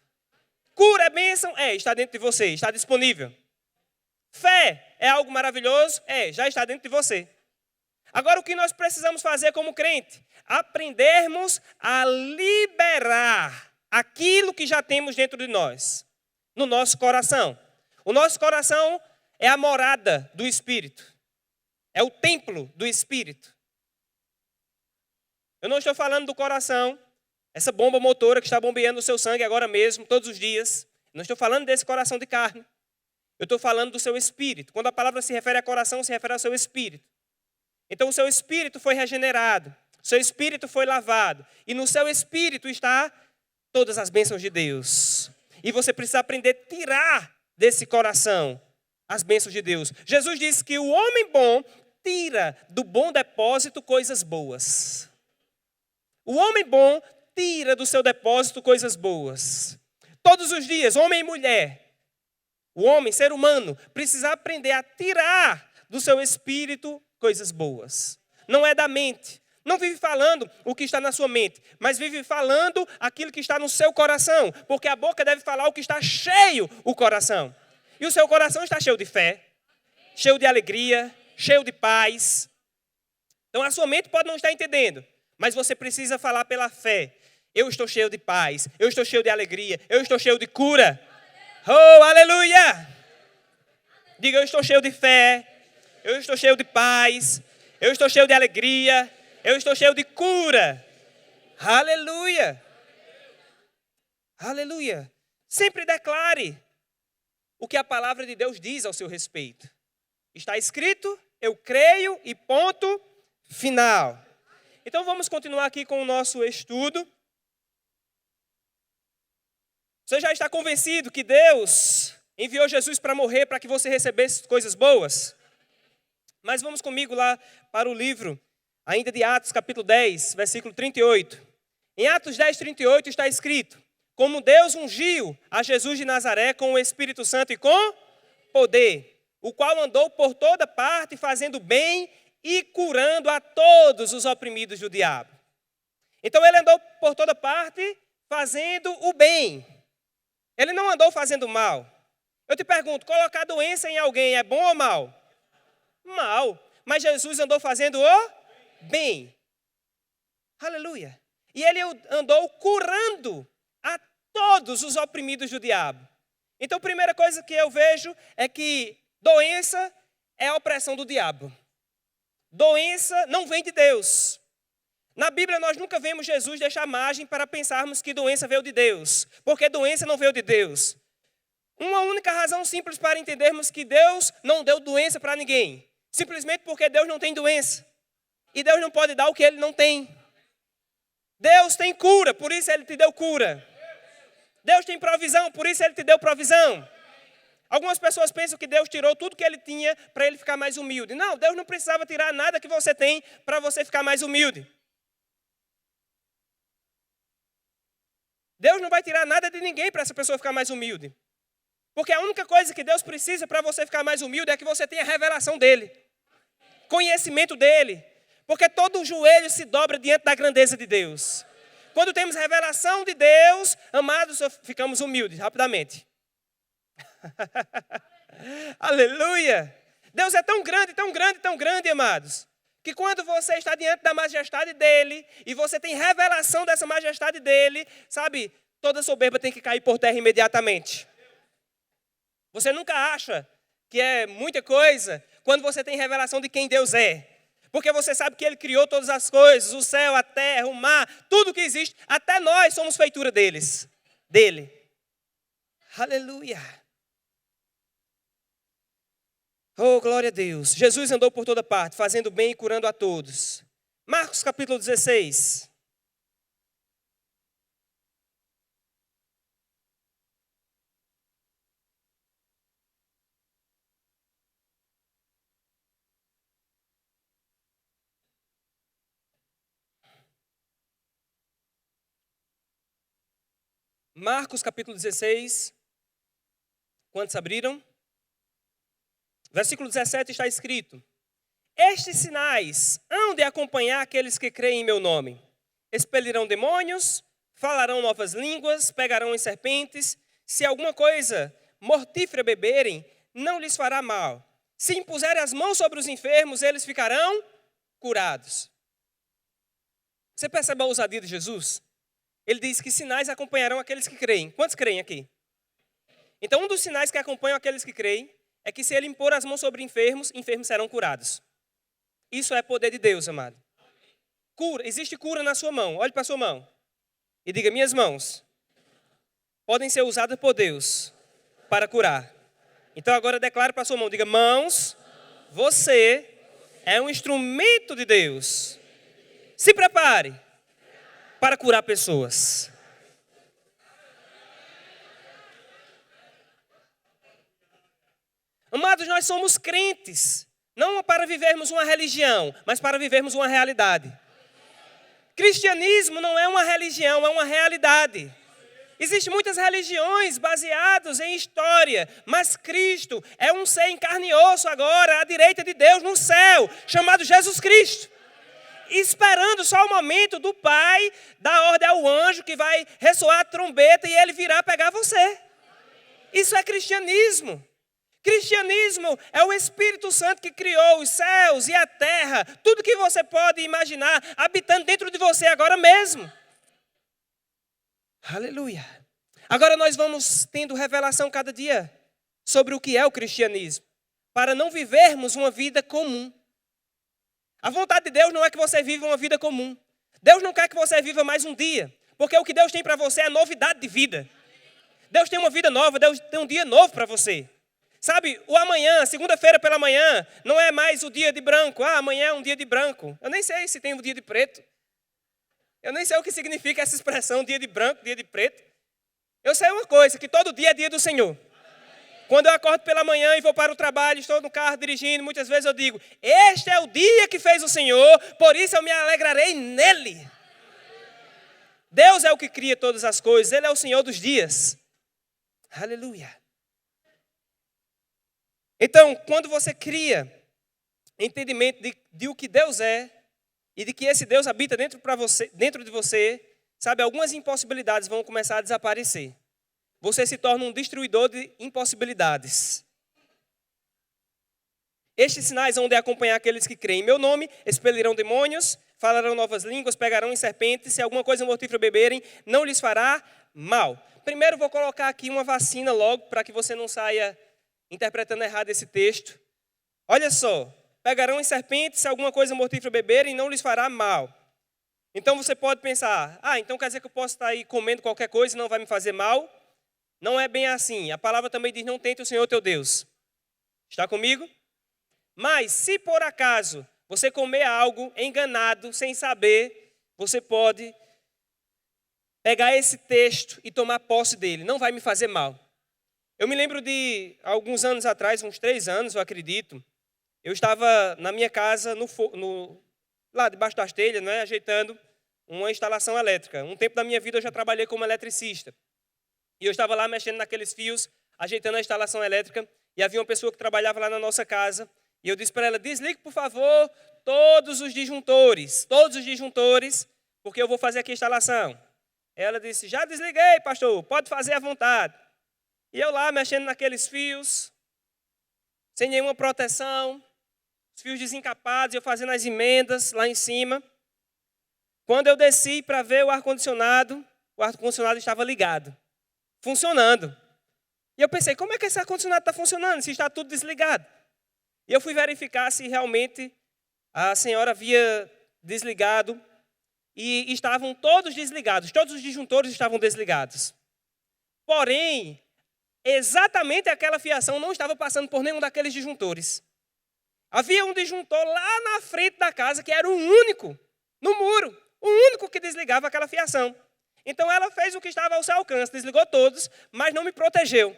Cura é bênção? É, está dentro de você, está disponível. Fé é algo maravilhoso? É, já está dentro de você. Agora, o que nós precisamos fazer como crente? Aprendermos a liberar aquilo que já temos dentro de nós, no nosso coração. O nosso coração é a morada do Espírito. É o templo do Espírito. Eu não estou falando do coração, essa bomba motora que está bombeando o seu sangue agora mesmo, todos os dias. Não estou falando desse coração de carne. Eu estou falando do seu espírito. Quando a palavra se refere a coração, se refere ao seu espírito. Então o seu espírito foi regenerado, o seu espírito foi lavado. E no seu espírito está todas as bênçãos de Deus. E você precisa aprender a tirar desse coração as bênçãos de Deus. Jesus disse que o homem bom tira do bom depósito coisas boas. O homem bom tira do seu depósito coisas boas. Todos os dias, homem e mulher, o homem, ser humano, precisa aprender a tirar do seu espírito coisas boas. Não é da mente. Não vive falando o que está na sua mente, mas vive falando aquilo que está no seu coração. Porque a boca deve falar o que está cheio o coração. E o seu coração está cheio de fé, cheio de alegria, cheio de paz. Então a sua mente pode não estar entendendo, mas você precisa falar pela fé. Eu estou cheio de paz, eu estou cheio de alegria, eu estou cheio de cura. Oh, aleluia! Diga, eu estou cheio de fé, eu estou cheio de paz, eu estou cheio de alegria, eu estou cheio de cura. Aleluia! Aleluia! Sempre declare o que a palavra de Deus diz ao seu respeito. Está escrito, eu creio e ponto final. Então vamos continuar aqui com o nosso estudo. Você já está convencido que Deus enviou Jesus para morrer para que você recebesse coisas boas? Mas vamos comigo lá para o livro, ainda de Atos, capítulo 10, versículo 38. Em Atos 10, 38 está escrito: como Deus ungiu a Jesus de Nazaré com o Espírito Santo e com poder, o qual andou por toda parte fazendo bem e curando a todos os oprimidos do diabo. Então ele andou por toda parte fazendo o bem. Ele não andou fazendo mal. Eu te pergunto, colocar doença em alguém é bom ou mal? mal. Mas Jesus andou fazendo o bem. Aleluia. E ele andou curando a todos os oprimidos do diabo. Então, a primeira coisa que eu vejo é que doença é a opressão do diabo. Doença não vem de Deus. Na Bíblia, nós nunca vemos Jesus deixar margem para pensarmos que doença veio de Deus. Porque doença não veio de Deus. Uma única razão simples para entendermos que Deus não deu doença para ninguém. Simplesmente porque Deus não tem doença. E Deus não pode dar o que Ele não tem. Deus tem cura, por isso Ele te deu cura. Deus tem provisão, por isso Ele te deu provisão. Algumas pessoas pensam que Deus tirou tudo que Ele tinha para Ele ficar mais humilde. Não, Deus não precisava tirar nada que você tem para você ficar mais humilde. Deus não vai tirar nada de ninguém para essa pessoa ficar mais humilde. Porque a única coisa que Deus precisa para você ficar mais humilde é que você tenha revelação dEle. Conhecimento dEle. Porque todo joelho se dobra diante da grandeza de Deus. Quando temos revelação de Deus, amados, ficamos humildes, rapidamente. Aleluia! Deus é tão grande, tão grande, tão grande, amados, que quando você está diante da majestade dEle, e você tem revelação dessa majestade dEle, sabe, toda soberba tem que cair por terra imediatamente. Você nunca acha que é muita coisa quando você tem revelação de quem Deus é. Porque você sabe que Ele criou todas as coisas, o céu, a terra, o mar, tudo que existe. Até nós somos feitura dele. Aleluia. Oh, glória a Deus. Jesus andou por toda parte, fazendo bem e curando a todos. Marcos capítulo 16. Marcos capítulo 16. Quantos abriram? Versículo 17 está escrito: estes sinais hão de acompanhar aqueles que creem em meu nome. Expelirão demônios, falarão novas línguas, pegarão em serpentes. Se alguma coisa mortífera beberem, não lhes fará mal. Se impuserem as mãos sobre os enfermos, eles ficarão curados. Você percebe a ousadia de Jesus? Ele diz que sinais acompanharão aqueles que creem. Quantos creem aqui? Então, um dos sinais que acompanham aqueles que creem é que se ele impor as mãos sobre enfermos, enfermos serão curados. Isso é poder de Deus, amado. Cura, existe cura na sua mão. Olhe para a sua mão e diga: minhas mãos podem ser usadas por Deus para curar. Então agora declare para a sua mão, diga: mãos, você é um instrumento de Deus. Se prepare para curar pessoas. Amados, nós somos crentes, não para vivermos uma religião, mas para vivermos uma realidade. Cristianismo não é uma religião, é uma realidade. Existem muitas religiões baseadas em história, mas Cristo é um ser em carne e osso agora, à direita de Deus no céu, chamado Jesus Cristo. Esperando só o momento do Pai dar ordem ao anjo que vai ressoar a trombeta e ele virá pegar você. Isso é cristianismo. Cristianismo é o Espírito Santo que criou os céus e a terra, tudo que você pode imaginar, habitando dentro de você agora mesmo. Aleluia. Agora nós vamos tendo revelação cada dia sobre o que é o cristianismo, para não vivermos uma vida comum. A vontade de Deus não é que você viva uma vida comum. Deus não quer que você viva mais um dia, porque o que Deus tem para você é novidade de vida. Deus tem uma vida nova, Deus tem um dia novo para você. Sabe, o amanhã, segunda-feira pela manhã, não é mais o dia de branco. Ah, amanhã é um dia de branco. Eu nem sei se tem um dia de preto. Eu nem sei o que significa essa expressão, dia de branco, dia de preto. Eu sei uma coisa, que todo dia é dia do Senhor. Quando eu acordo pela manhã e vou para o trabalho, estou no carro dirigindo, muitas vezes eu digo: este é o dia que fez o Senhor, por isso eu me alegrarei nele. Deus é o que cria todas as coisas, Ele é o Senhor dos dias. Aleluia. Então, quando você cria entendimento de o que Deus é e de que esse Deus habita dentro de você, sabe, algumas impossibilidades vão começar a desaparecer. Você se torna um destruidor de impossibilidades. Estes sinais hão de acompanhar aqueles que creem em meu nome, expelirão demônios, falarão novas línguas, pegarão em serpentes, se alguma coisa mortífera beberem, não lhes fará mal. Primeiro vou colocar aqui uma vacina logo, para que você não saia interpretando errado esse texto. Olha só, pegarão em serpentes, se alguma coisa mortífera beberem, não lhes fará mal. Então você pode pensar, então quer dizer que eu posso estar aí comendo qualquer coisa e não vai me fazer mal? Não é bem assim. A palavra também diz, não tente o Senhor teu Deus. Está comigo? Mas se por acaso você comer algo enganado, sem saber, você pode pegar esse texto e tomar posse dele. Não vai me fazer mal. Eu me lembro de alguns anos atrás, uns 3 anos, eu acredito. Eu estava na minha casa, lá debaixo das telhas, né, ajeitando uma instalação elétrica. Um tempo da minha vida eu já trabalhei como eletricista. E eu estava lá mexendo naqueles fios, ajeitando a instalação elétrica. E havia uma pessoa que trabalhava lá na nossa casa. E eu disse para ela, desligue, por favor, todos os disjuntores, porque eu vou fazer aqui a instalação. Ela disse, já desliguei, pastor, pode fazer à vontade. E eu lá, mexendo naqueles fios, sem nenhuma proteção, os fios desencapados, eu fazendo as emendas lá em cima. Quando eu desci para ver o ar-condicionado estava ligado, funcionando. E eu pensei, como é que esse ar-condicionado está funcionando, se está tudo desligado? E eu fui verificar se realmente a senhora havia desligado e estavam todos desligados, todos os disjuntores estavam desligados. Porém, exatamente aquela fiação não estava passando por nenhum daqueles disjuntores. Havia um disjuntor lá na frente da casa que era o único, no muro, o único que desligava aquela fiação. Então ela fez o que estava ao seu alcance, desligou todos, mas não me protegeu.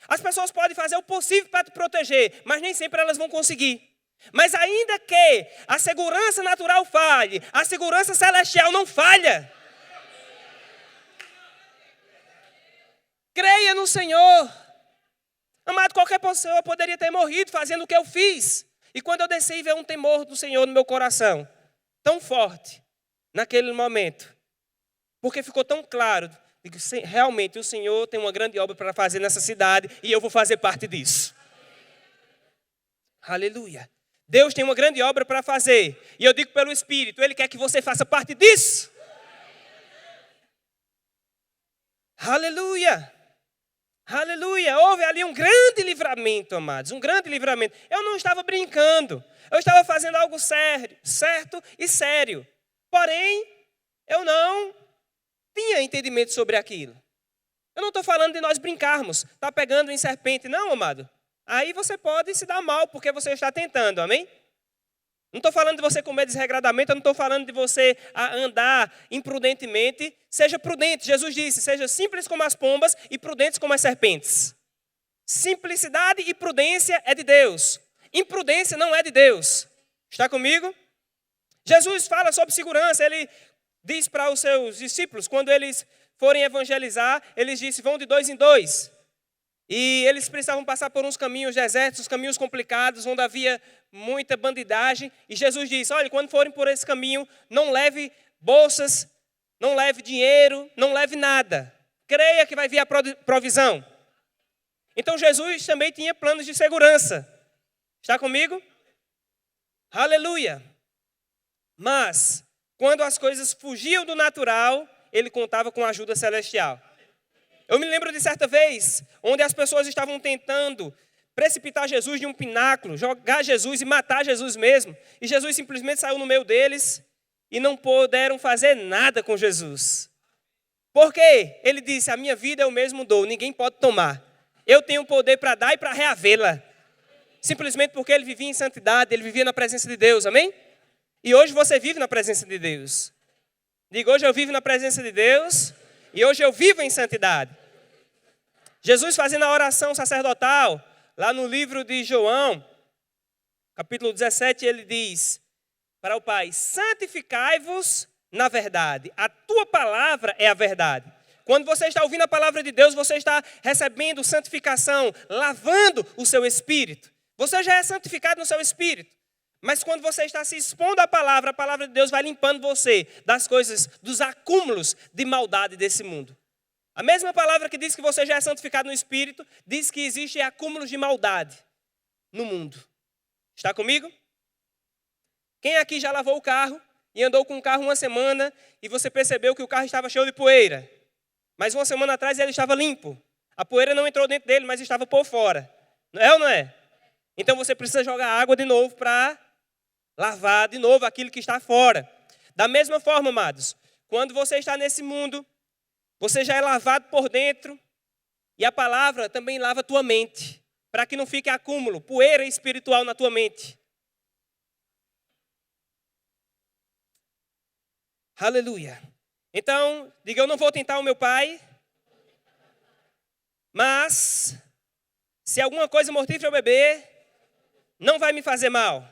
As pessoas podem fazer o possível para te proteger, mas nem sempre elas vão conseguir. Mas ainda que a segurança natural falhe, a segurança celestial não falha. Creia no Senhor. Amado, qualquer pessoa poderia ter morrido fazendo o que eu fiz. E quando eu desci e veio um temor do Senhor no meu coração, tão forte, naquele momento, porque ficou tão claro, digo, realmente o Senhor tem uma grande obra para fazer nessa cidade e eu vou fazer parte disso. Aleluia. Deus tem uma grande obra para fazer. E eu digo pelo Espírito, Ele quer que você faça parte disso. Aleluia. Aleluia. Houve ali um grande livramento, amados. Um grande livramento. Eu não estava brincando. Eu estava fazendo algo sério, certo e sério. Porém, eu não tinha entendimento sobre aquilo. Eu não estou falando de nós brincarmos, tá pegando em serpente, não, amado. Aí você pode se dar mal, porque você está tentando, amém? Não estou falando de você comer desregradamente, eu não estou falando de você andar imprudentemente. Seja prudente, Jesus disse, seja simples como as pombas e prudentes como as serpentes. Simplicidade e prudência é de Deus. Imprudência não é de Deus. Está comigo? Jesus fala sobre segurança, ele diz para os seus discípulos, quando eles forem evangelizar, eles disse, vão de 2 em 2. E eles precisavam passar por uns caminhos desertos, caminhos complicados, onde havia muita bandidagem. E Jesus disse, olha, quando forem por esse caminho, não leve bolsas, não leve dinheiro, não leve nada. Creia que vai vir a provisão. Então Jesus também tinha planos de segurança. Está comigo? Aleluia. Mas, quando as coisas fugiam do natural, ele contava com a ajuda celestial. Eu me lembro de certa vez, onde as pessoas estavam tentando precipitar Jesus de um pináculo, jogar Jesus e matar Jesus mesmo. E Jesus simplesmente saiu no meio deles e não puderam fazer nada com Jesus. Por quê? Ele disse, a minha vida eu mesmo dou, ninguém pode tomar. Eu tenho poder para dar e para reavê-la. Simplesmente porque ele vivia em santidade, ele vivia na presença de Deus, amém? E hoje você vive na presença de Deus. Diga, hoje eu vivo na presença de Deus e hoje eu vivo em santidade. Jesus fazendo a oração sacerdotal, lá no livro de João, capítulo 17, ele diz para o Pai, santificai-vos na verdade, a tua palavra é a verdade. Quando você está ouvindo a palavra de Deus, você está recebendo santificação, lavando o seu espírito. Você já é santificado no seu espírito. Mas quando você está se expondo à palavra, a palavra de Deus vai limpando você das coisas, dos acúmulos de maldade desse mundo. A mesma palavra que diz que você já é santificado no espírito, diz que existe acúmulos de maldade no mundo. Está comigo? Quem aqui já lavou o carro e andou com o carro uma semana e você percebeu que o carro estava cheio de poeira? Mas uma semana atrás ele estava limpo. A poeira não entrou dentro dele, mas estava por fora. Não é ou não é? Então você precisa jogar água de novo para lavar de novo aquilo que está fora. Da mesma forma, amados, quando você está nesse mundo, você já é lavado por dentro e a palavra também lava a tua mente, para que não fique acúmulo, poeira espiritual na tua mente. Aleluia. Então, diga, eu não vou tentar o meu pai, mas se alguma coisa mortífera eu beber, não vai me fazer mal.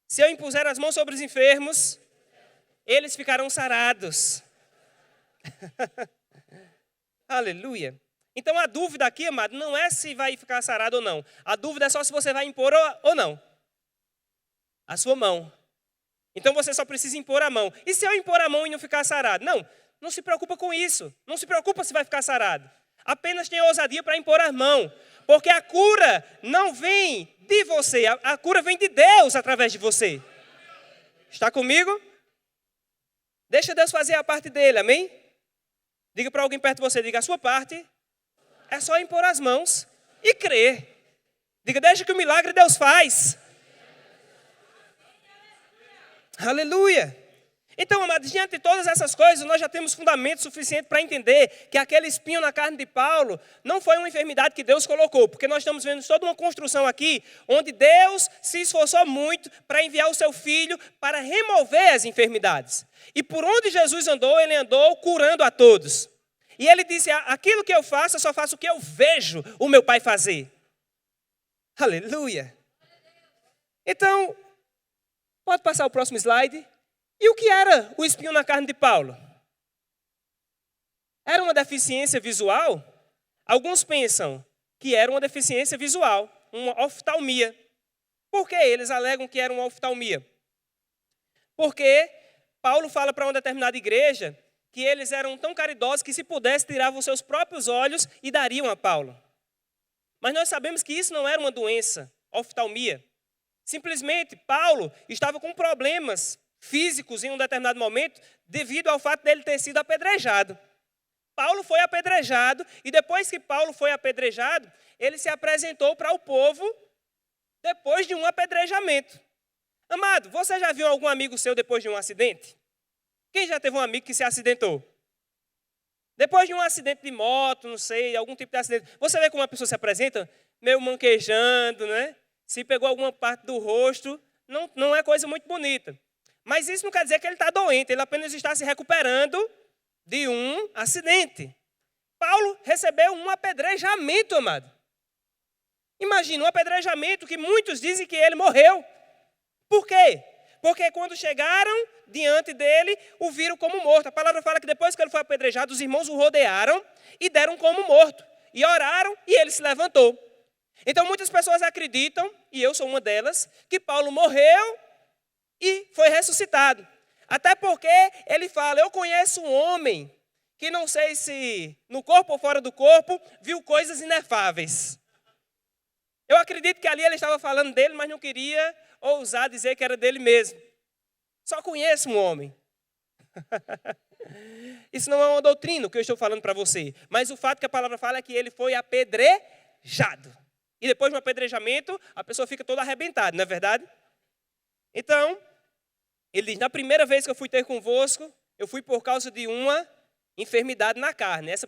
Se eu impuser as mãos sobre os enfermos, eles ficarão sarados. Aleluia. Então a dúvida aqui, amado, não é se vai ficar sarado ou não. A dúvida é só se você vai impor ou não a sua mão. Então você só precisa impor a mão. E se eu impor a mão e não ficar sarado? Não se preocupa com isso. Não se preocupa se vai ficar sarado. Apenas tenha ousadia para impor a mão. Porque a cura não vem de você. A cura vem de Deus através de você. Está comigo? Deixa Deus fazer a parte dele, amém? Diga para alguém perto de você, diga, a sua parte é só impor as mãos e crer. Diga, deixa que o milagre Deus faz. Aleluia. Então, amados, diante de todas essas coisas, nós já temos fundamento suficiente para entender que aquele espinho na carne de Paulo não foi uma enfermidade que Deus colocou, porque nós estamos vendo toda uma construção aqui, onde Deus se esforçou muito para enviar o seu Filho para remover as enfermidades. E por onde Jesus andou, ele andou curando a todos. E ele disse, aquilo que eu faço, eu só faço o que eu vejo o meu Pai fazer. Aleluia. Então, pode passar o próximo slide. E o que era o espinho na carne de Paulo? Era uma deficiência visual? Alguns pensam que era uma deficiência visual, uma oftalmia. Por que eles alegam que era uma oftalmia? Porque Paulo fala para uma determinada igreja que eles eram tão caridosos que, se pudesse, tiravam seus próprios olhos e dariam a Paulo. Mas nós sabemos que isso não era uma doença, oftalmia. Simplesmente, Paulo estava com problemas físicos em um determinado momento, devido ao fato dele ter sido apedrejado. Paulo foi apedrejado, e depois que Paulo foi apedrejado, ele se apresentou para o povo depois de um apedrejamento. Amado, você já viu algum amigo seu depois de um acidente? Quem já teve um amigo que se acidentou? Depois de um acidente de moto, não sei, algum tipo de acidente, você vê como uma pessoa se apresenta? Meio manquejando, né? Se pegou alguma parte do rosto, não é coisa muito bonita. Mas isso não quer dizer que ele está doente, ele apenas está se recuperando de um acidente. Paulo recebeu um apedrejamento, amado. Imagina, um apedrejamento que muitos dizem que ele morreu. Por quê? Porque quando chegaram diante dele, o viram como morto. A palavra fala que depois que ele foi apedrejado, os irmãos o rodearam e deram como morto. E oraram e ele se levantou. Então muitas pessoas acreditam, e eu sou uma delas, que Paulo morreu e foi ressuscitado. Até porque ele fala, eu conheço um homem que não sei se no corpo ou fora do corpo, viu coisas inefáveis. Eu acredito que ali ele estava falando dele, mas não queria ousar dizer que era dele mesmo. Só conheço um homem. Isso não é uma doutrina, o que eu estou falando para você. Mas o fato que a palavra fala é que ele foi apedrejado. E depois de um apedrejamento, a pessoa fica toda arrebentada, não é verdade? Então, ele diz, na primeira vez que eu fui ter convosco, eu fui por causa de uma enfermidade na carne. Essa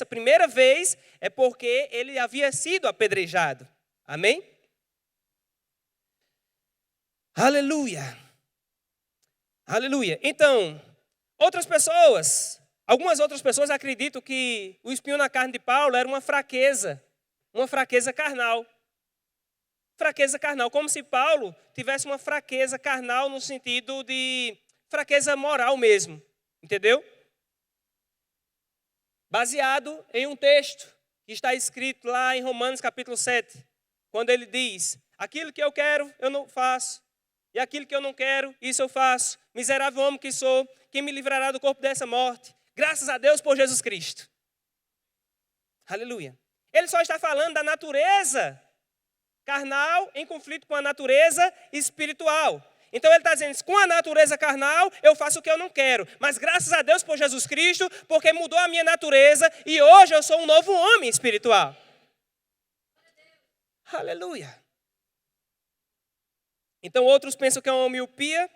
primeira vez é porque ele havia sido apedrejado. Amém? Aleluia. Aleluia. Então, algumas outras pessoas acreditam que o espinho na carne de Paulo era uma fraqueza carnal. Fraqueza carnal, como se Paulo tivesse uma fraqueza carnal no sentido de fraqueza moral mesmo, entendeu? Baseado em um texto que está escrito lá em Romanos capítulo 7, quando ele diz, aquilo que eu quero, eu não faço, e aquilo que eu não quero, isso eu faço. Miserável homem que sou, quem me livrará do corpo dessa morte? Graças a Deus por Jesus Cristo. Aleluia. Ele só está falando da natureza carnal em conflito com a natureza espiritual. Então ele está dizendo, com a natureza carnal eu faço o que eu não quero. Mas graças a Deus por Jesus Cristo, porque mudou a minha natureza e hoje eu sou um novo homem espiritual. Aleluia. Então outros pensam que é uma miopia.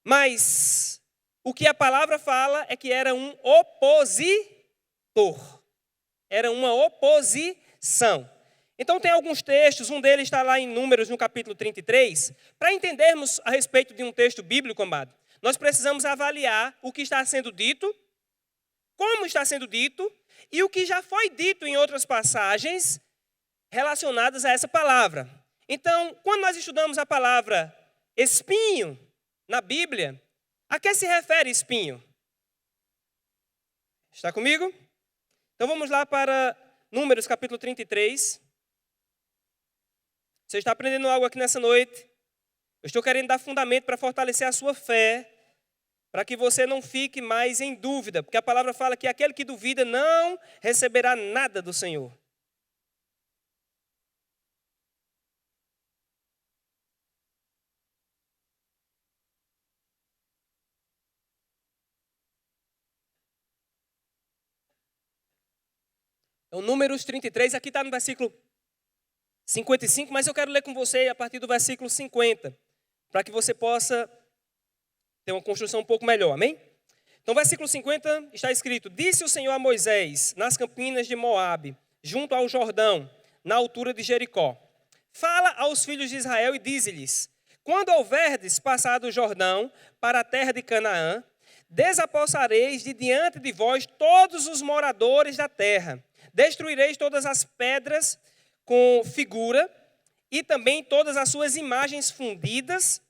Mas o que a palavra fala é que era um opositor. Era uma oposição. Então tem alguns textos, um deles está lá em Números, no capítulo 33. Para entendermos a respeito de um texto bíblico, amado, nós precisamos avaliar o que está sendo dito, como está sendo dito, e o que já foi dito em outras passagens relacionadas a essa palavra. Então, quando nós estudamos a palavra espinho na Bíblia, a que se refere espinho? Está comigo? Então vamos lá para Números capítulo 33. Você está aprendendo algo aqui nessa noite? Eu estou querendo dar fundamento para fortalecer a sua fé, para que você não fique mais em dúvida, porque a palavra fala que aquele que duvida não receberá nada do Senhor. Então, Números 33, aqui está no versículo 55, mas eu quero ler com você a partir do versículo 50, para que você possa ter uma construção um pouco melhor, amém? Então, versículo 50 está escrito: Disse o Senhor a Moisés, nas campinas de Moabe, junto ao Jordão, na altura de Jericó: Fala aos filhos de Israel e dize-lhes: Quando houverdes passado o Jordão para a terra de Canaã, desapossareis de diante de vós todos os moradores da terra, destruireis todas as pedras com figura, e também todas as suas imagens fundidas,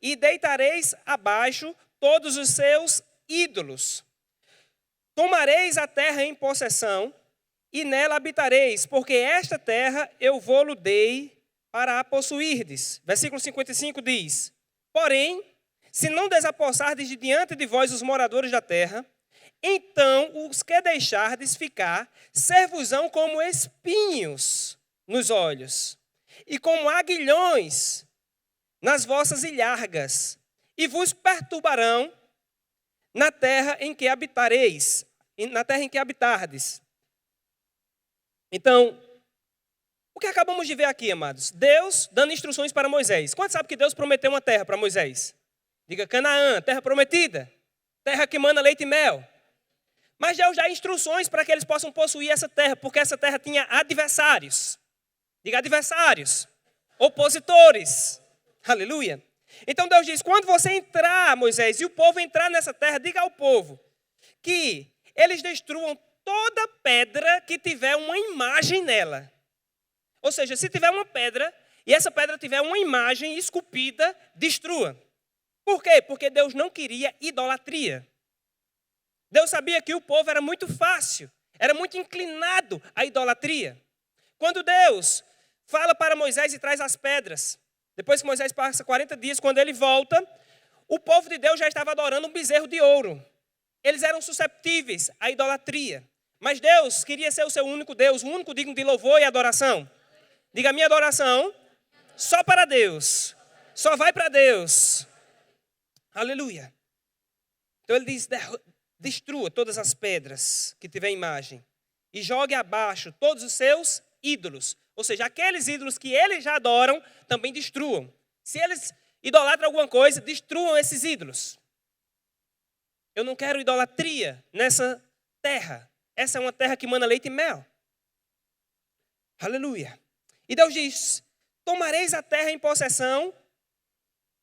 e deitareis abaixo todos os seus ídolos. Tomareis a terra em possessão, e nela habitareis, porque esta terra eu vou-lo dei para a possuirdes. Versículo 55 diz: Porém, se não desapossardes de diante de vós os moradores da terra, então os que deixardes ficar ser-vos-ão como espinhos nos olhos, e como aguilhões nas vossas ilhargas, e vos perturbarão na terra em que habitareis, na terra em que habitardes. Então, o que acabamos de ver aqui, amados? Deus dando instruções para Moisés. Quantos sabem que Deus prometeu uma terra para Moisés? Diga Canaã, terra prometida, terra que mana leite e mel. Mas Deus dá instruções para que eles possam possuir essa terra, porque essa terra tinha adversários. Diga adversários, opositores. Aleluia. Então Deus diz, quando você entrar, Moisés, e o povo entrar nessa terra, diga ao povo que eles destruam toda pedra que tiver uma imagem nela. Ou seja, se tiver uma pedra, e essa pedra tiver uma imagem esculpida, destrua. Por quê? Porque Deus não queria idolatria. Deus sabia que o povo era muito fácil, era muito inclinado à idolatria. Quando Deus fala para Moisés e traz as pedras, depois que Moisés passa 40 dias, quando ele volta, o povo de Deus já estava adorando um bezerro de ouro. Eles eram susceptíveis à idolatria. Mas Deus queria ser o seu único Deus, o único digno de louvor e adoração. Diga, minha adoração só para Deus, só vai para Deus. Aleluia. Então ele diz, destrua todas as pedras que tiver imagem e jogue abaixo todos os seus ídolos. Ou seja, aqueles ídolos que eles já adoram, também destruam. Se eles idolatram alguma coisa, destruam esses ídolos. Eu não quero idolatria nessa terra. Essa é uma terra que mana leite e mel. Aleluia. E Deus diz, tomareis a terra em possessão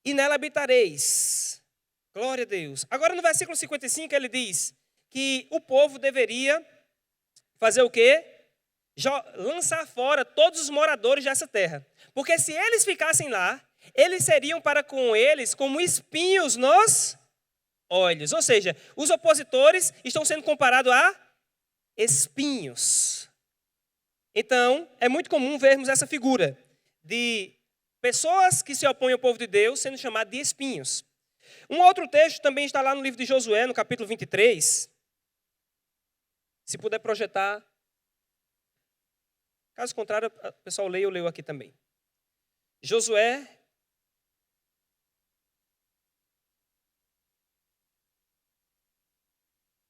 e nela habitareis. Glória a Deus. Agora no versículo 55 ele diz que o povo deveria fazer o quê? Lançar fora todos os moradores dessa terra. Porque se eles ficassem lá, eles seriam para com eles como espinhos nos olhos. Ou seja, os opositores estão sendo comparados a espinhos. Então, é muito comum vermos essa figura de pessoas que se opõem ao povo de Deus sendo chamadas de espinhos. Um outro texto também está lá no livro de Josué, no capítulo 23. Se puder projetar. Caso contrário, o pessoal leia, eu leio aqui também. Josué,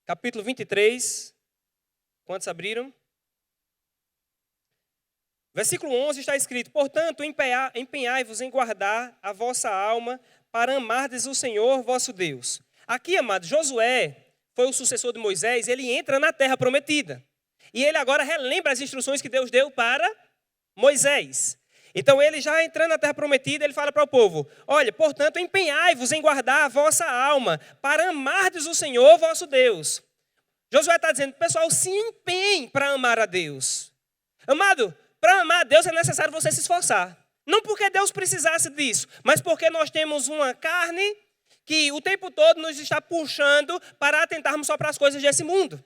capítulo 23. Quantos abriram? Versículo 11 está escrito: portanto, empenhai-vos em guardar a vossa alma para amardes o Senhor vosso Deus. Aqui, amado, Josué foi o sucessor de Moisés, ele entra na terra prometida. E ele agora relembra as instruções que Deus deu para Moisés. Então, ele já entrando na terra prometida, ele fala para o povo: olha, portanto, empenhai-vos em guardar a vossa alma para amardes o Senhor vosso Deus. Josué está dizendo: pessoal, se empenhe para amar a Deus. Amado, para amar a Deus é necessário você se esforçar. Não porque Deus precisasse disso, mas porque nós temos uma carne que o tempo todo nos está puxando para atentarmos só para as coisas desse mundo.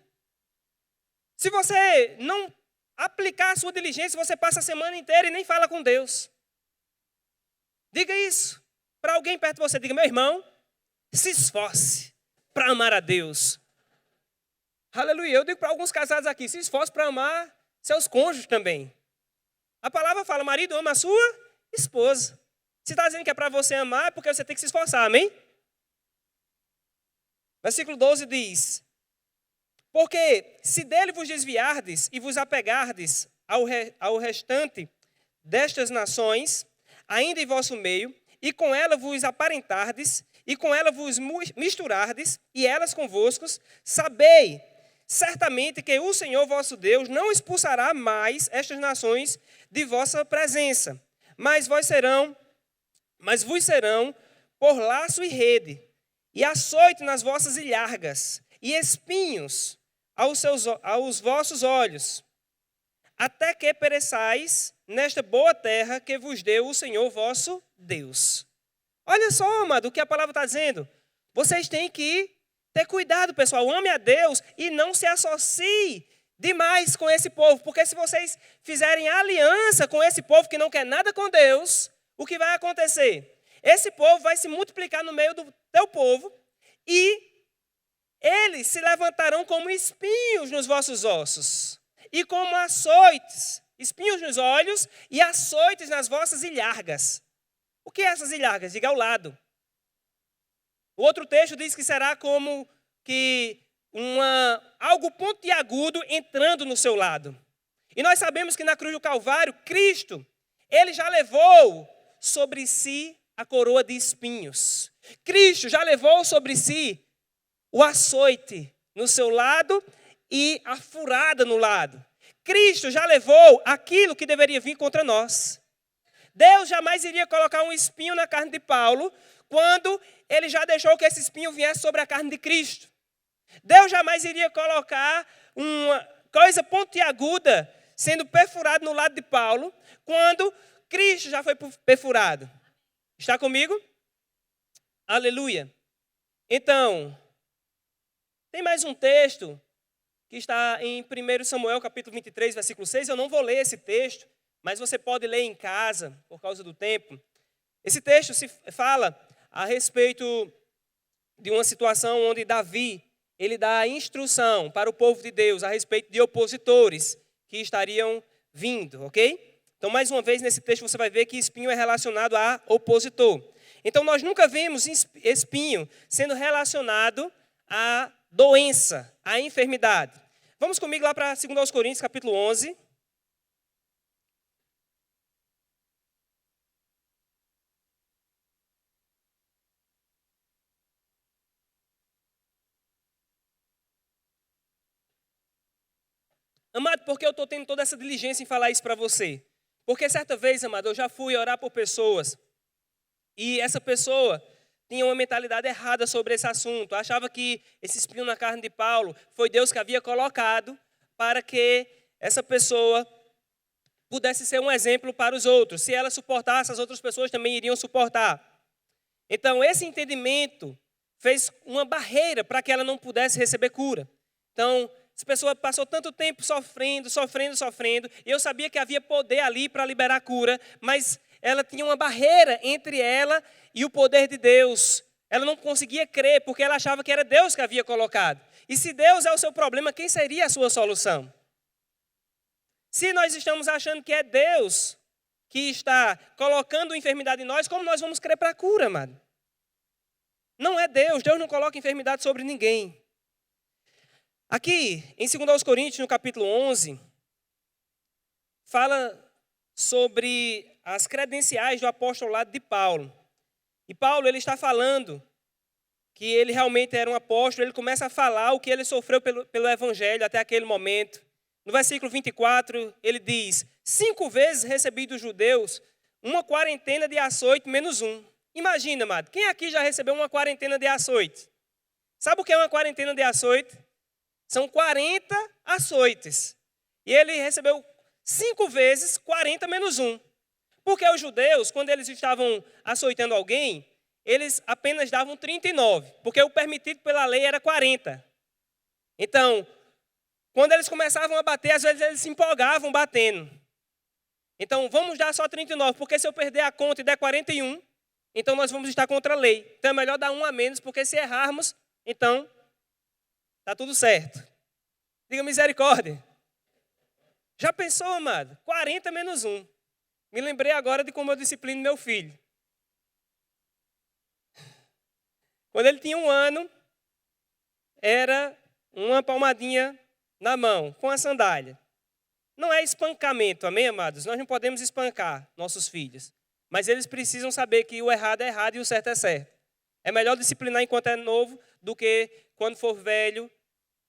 Se você não aplicar a sua diligência, você passa a semana inteira e nem fala com Deus. Diga isso para alguém perto de você. Diga: meu irmão, se esforce para amar a Deus. Aleluia. Eu digo para alguns casados aqui: se esforce para amar seus cônjuges também. A palavra fala: marido ama a sua esposa. Se está dizendo que é para você amar, é porque você tem que se esforçar, amém? Versículo 12 diz: porque se dele vos desviardes e vos apegardes ao restante destas nações, ainda em vosso meio, e com ela vos aparentardes, e com ela vos misturardes, e elas convosco, sabei certamente que o Senhor vosso Deus não expulsará mais estas nações de vossa presença, mas vos serão por laço e rede, e açoite nas vossas ilhargas, e espinhos aos vossos olhos, até que pereçais nesta boa terra que vos deu o Senhor vosso Deus. Olha só, amado, o que a palavra está dizendo. Vocês têm que ter cuidado, pessoal. Ame a Deus e não se associe demais com esse povo. Porque se vocês fizerem aliança com esse povo que não quer nada com Deus, o que vai acontecer? Esse povo vai se multiplicar no meio do teu povo e eles se levantarão como espinhos nos vossos ossos e como açoites, espinhos nos olhos e açoites nas vossas ilhargas. O que é essas ilhargas? Diga: ao lado. O outro texto diz que será como que algo pontiagudo entrando no seu lado. E nós sabemos que na cruz do Calvário, Cristo, ele já levou sobre si a coroa de espinhos. Cristo já levou sobre si o açoite no seu lado e a furada no lado. Cristo já levou aquilo que deveria vir contra nós. Deus jamais iria colocar um espinho na carne de Paulo quando ele já deixou que esse espinho viesse sobre a carne de Cristo. Deus jamais iria colocar uma coisa pontiaguda sendo perfurada no lado de Paulo quando Cristo já foi perfurado. Está comigo? Aleluia. Então, tem mais um texto que está em 1 Samuel, capítulo 23, versículo 6. Eu não vou ler esse texto, mas você pode ler em casa, por causa do tempo. Esse texto se fala a respeito de uma situação onde Davi, ele dá a instrução para o povo de Deus a respeito de opositores que estariam vindo, ok? Então, mais uma vez, nesse texto você vai ver que espinho é relacionado a opositor. Então, nós nunca vemos espinho sendo relacionado a doença, a enfermidade. Vamos comigo lá para 2 Coríntios, capítulo 11. Amado, por que eu estou tendo toda essa diligência em falar isso para você? Porque certa vez, amado, eu já fui orar por pessoas e essa pessoa tinha uma mentalidade errada sobre esse assunto. Achava que esse espinho na carne de Paulo foi Deus que havia colocado para que essa pessoa pudesse ser um exemplo para os outros. Se ela suportasse, as outras pessoas também iriam suportar. Então, esse entendimento fez uma barreira para que ela não pudesse receber cura. Então, essa pessoa passou tanto tempo sofrendo, e eu sabia que havia poder ali para liberar cura, mas ela tinha uma barreira entre ela e o poder de Deus. Ela não conseguia crer, porque ela achava que era Deus que havia colocado. E se Deus é o seu problema, quem seria a sua solução? Se nós estamos achando que é Deus que está colocando enfermidade em nós, como nós vamos crer para a cura, amado? Não é Deus. Deus não coloca enfermidade sobre ninguém. Aqui, em 2 Coríntios, no capítulo 11, fala sobre as credenciais do apostolado de Paulo. E Paulo, ele está falando que ele realmente era um apóstolo. Ele começa a falar o que ele sofreu pelo evangelho até aquele momento. No versículo 24, ele diz: 5 vezes recebi dos judeus uma quarentena de açoite menos um. Imagina, amado, quem aqui já recebeu uma quarentena de açoite? Sabe o que é uma quarentena de açoite? São 40 açoites. E ele recebeu 5 vezes 40 menos um. Porque os judeus, quando eles estavam açoitando alguém, eles apenas davam 39. Porque o permitido pela lei era 40. Então, quando eles começavam a bater, às vezes eles se empolgavam batendo. Então, vamos dar só 39, porque se eu perder a conta e der 41, então nós vamos estar contra a lei. Então é melhor dar um a menos, porque se errarmos, então está tudo certo. Diga misericórdia. Já pensou, amado? 40 menos 1. Me lembrei agora de como eu disciplino meu filho. Quando ele tinha 1 ano, era uma palmadinha na mão, com a sandália. Não é espancamento, amém, amados? Nós não podemos espancar nossos filhos. Mas eles precisam saber que o errado é errado e o certo é certo. É melhor disciplinar enquanto é novo do que quando for velho,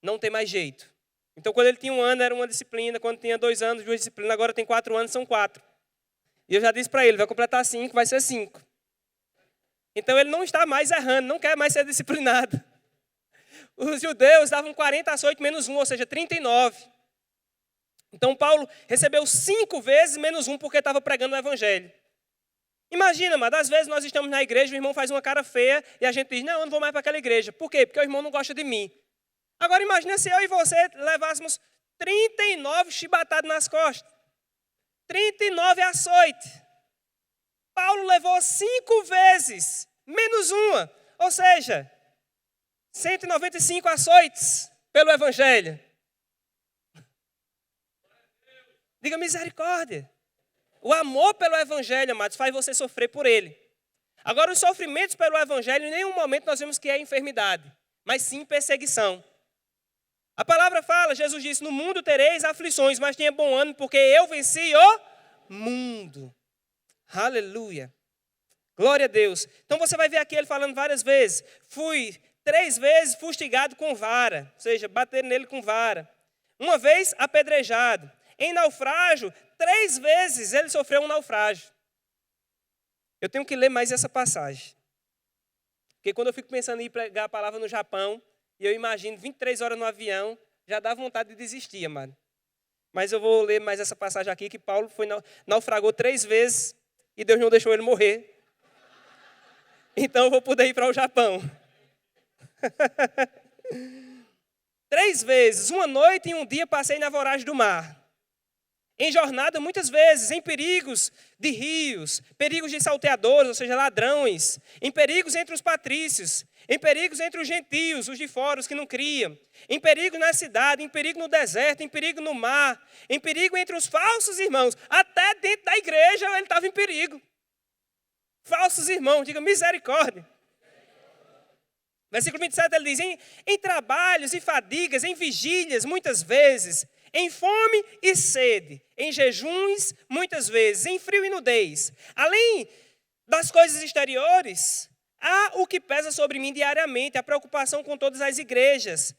não tem mais jeito. Então, quando ele tinha 1 ano, era uma disciplina. Quando tinha 2 anos, 2 disciplinas. Agora tem 4 anos, são 4. E eu já disse para ele, vai completar 5, vai ser 5. Então, ele não está mais errando, não quer mais ser disciplinado. Os judeus davam 40 açoites menos 1, ou seja, 39. Então, Paulo recebeu 5 vezes menos 1 porque estava pregando o evangelho. Imagina, mas às vezes nós estamos na igreja, o irmão faz uma cara feia e a gente diz, não, eu não vou mais para aquela igreja. Por quê? Porque o irmão não gosta de mim. Agora imagina se eu e você levássemos 39 chibatadas nas costas. 39 açoite. Paulo levou 5 vezes, menos 1. Ou seja, 195 açoites pelo evangelho. Diga misericórdia. O amor pelo evangelho, amados, faz você sofrer por ele. Agora, os sofrimentos pelo evangelho, em nenhum momento nós vemos que é enfermidade, mas sim perseguição. A palavra fala, Jesus disse, no mundo tereis aflições, mas tenha bom ânimo, porque eu venci o mundo. Aleluia. Glória a Deus. Então você vai ver aqui ele falando várias vezes. Fui 3 vezes fustigado com vara, ou seja, bater nele com vara. 1 vez apedrejado. Em naufrágio, 3 vezes ele sofreu um naufrágio. Eu tenho que ler mais essa passagem. Porque quando eu fico pensando em ir pregar a palavra no Japão, e eu imagino 23 horas no avião, já dá vontade de desistir, amado. Mas eu vou ler mais essa passagem aqui, que Paulo naufragou 3 vezes e Deus não deixou ele morrer. Então eu vou poder ir para o Japão. 3 vezes, 1 noite e 1 dia passei na voragem do mar. Em jornada, muitas vezes, em perigos de rios, perigos de salteadores, ou seja, ladrões, em perigos entre os patrícios, em perigos entre os gentios, os de fora, os que não criam, em perigo na cidade, em perigo no deserto, em perigo no mar, em perigo entre os falsos irmãos, até dentro da igreja ele estava em perigo. Falsos irmãos, diga misericórdia. Versículo 27, ele diz, em trabalhos e fadigas, em vigílias, muitas vezes, em fome e sede, em jejuns, muitas vezes, em frio e nudez. Além das coisas exteriores, há o que pesa sobre mim diariamente, a preocupação com todas as igrejas.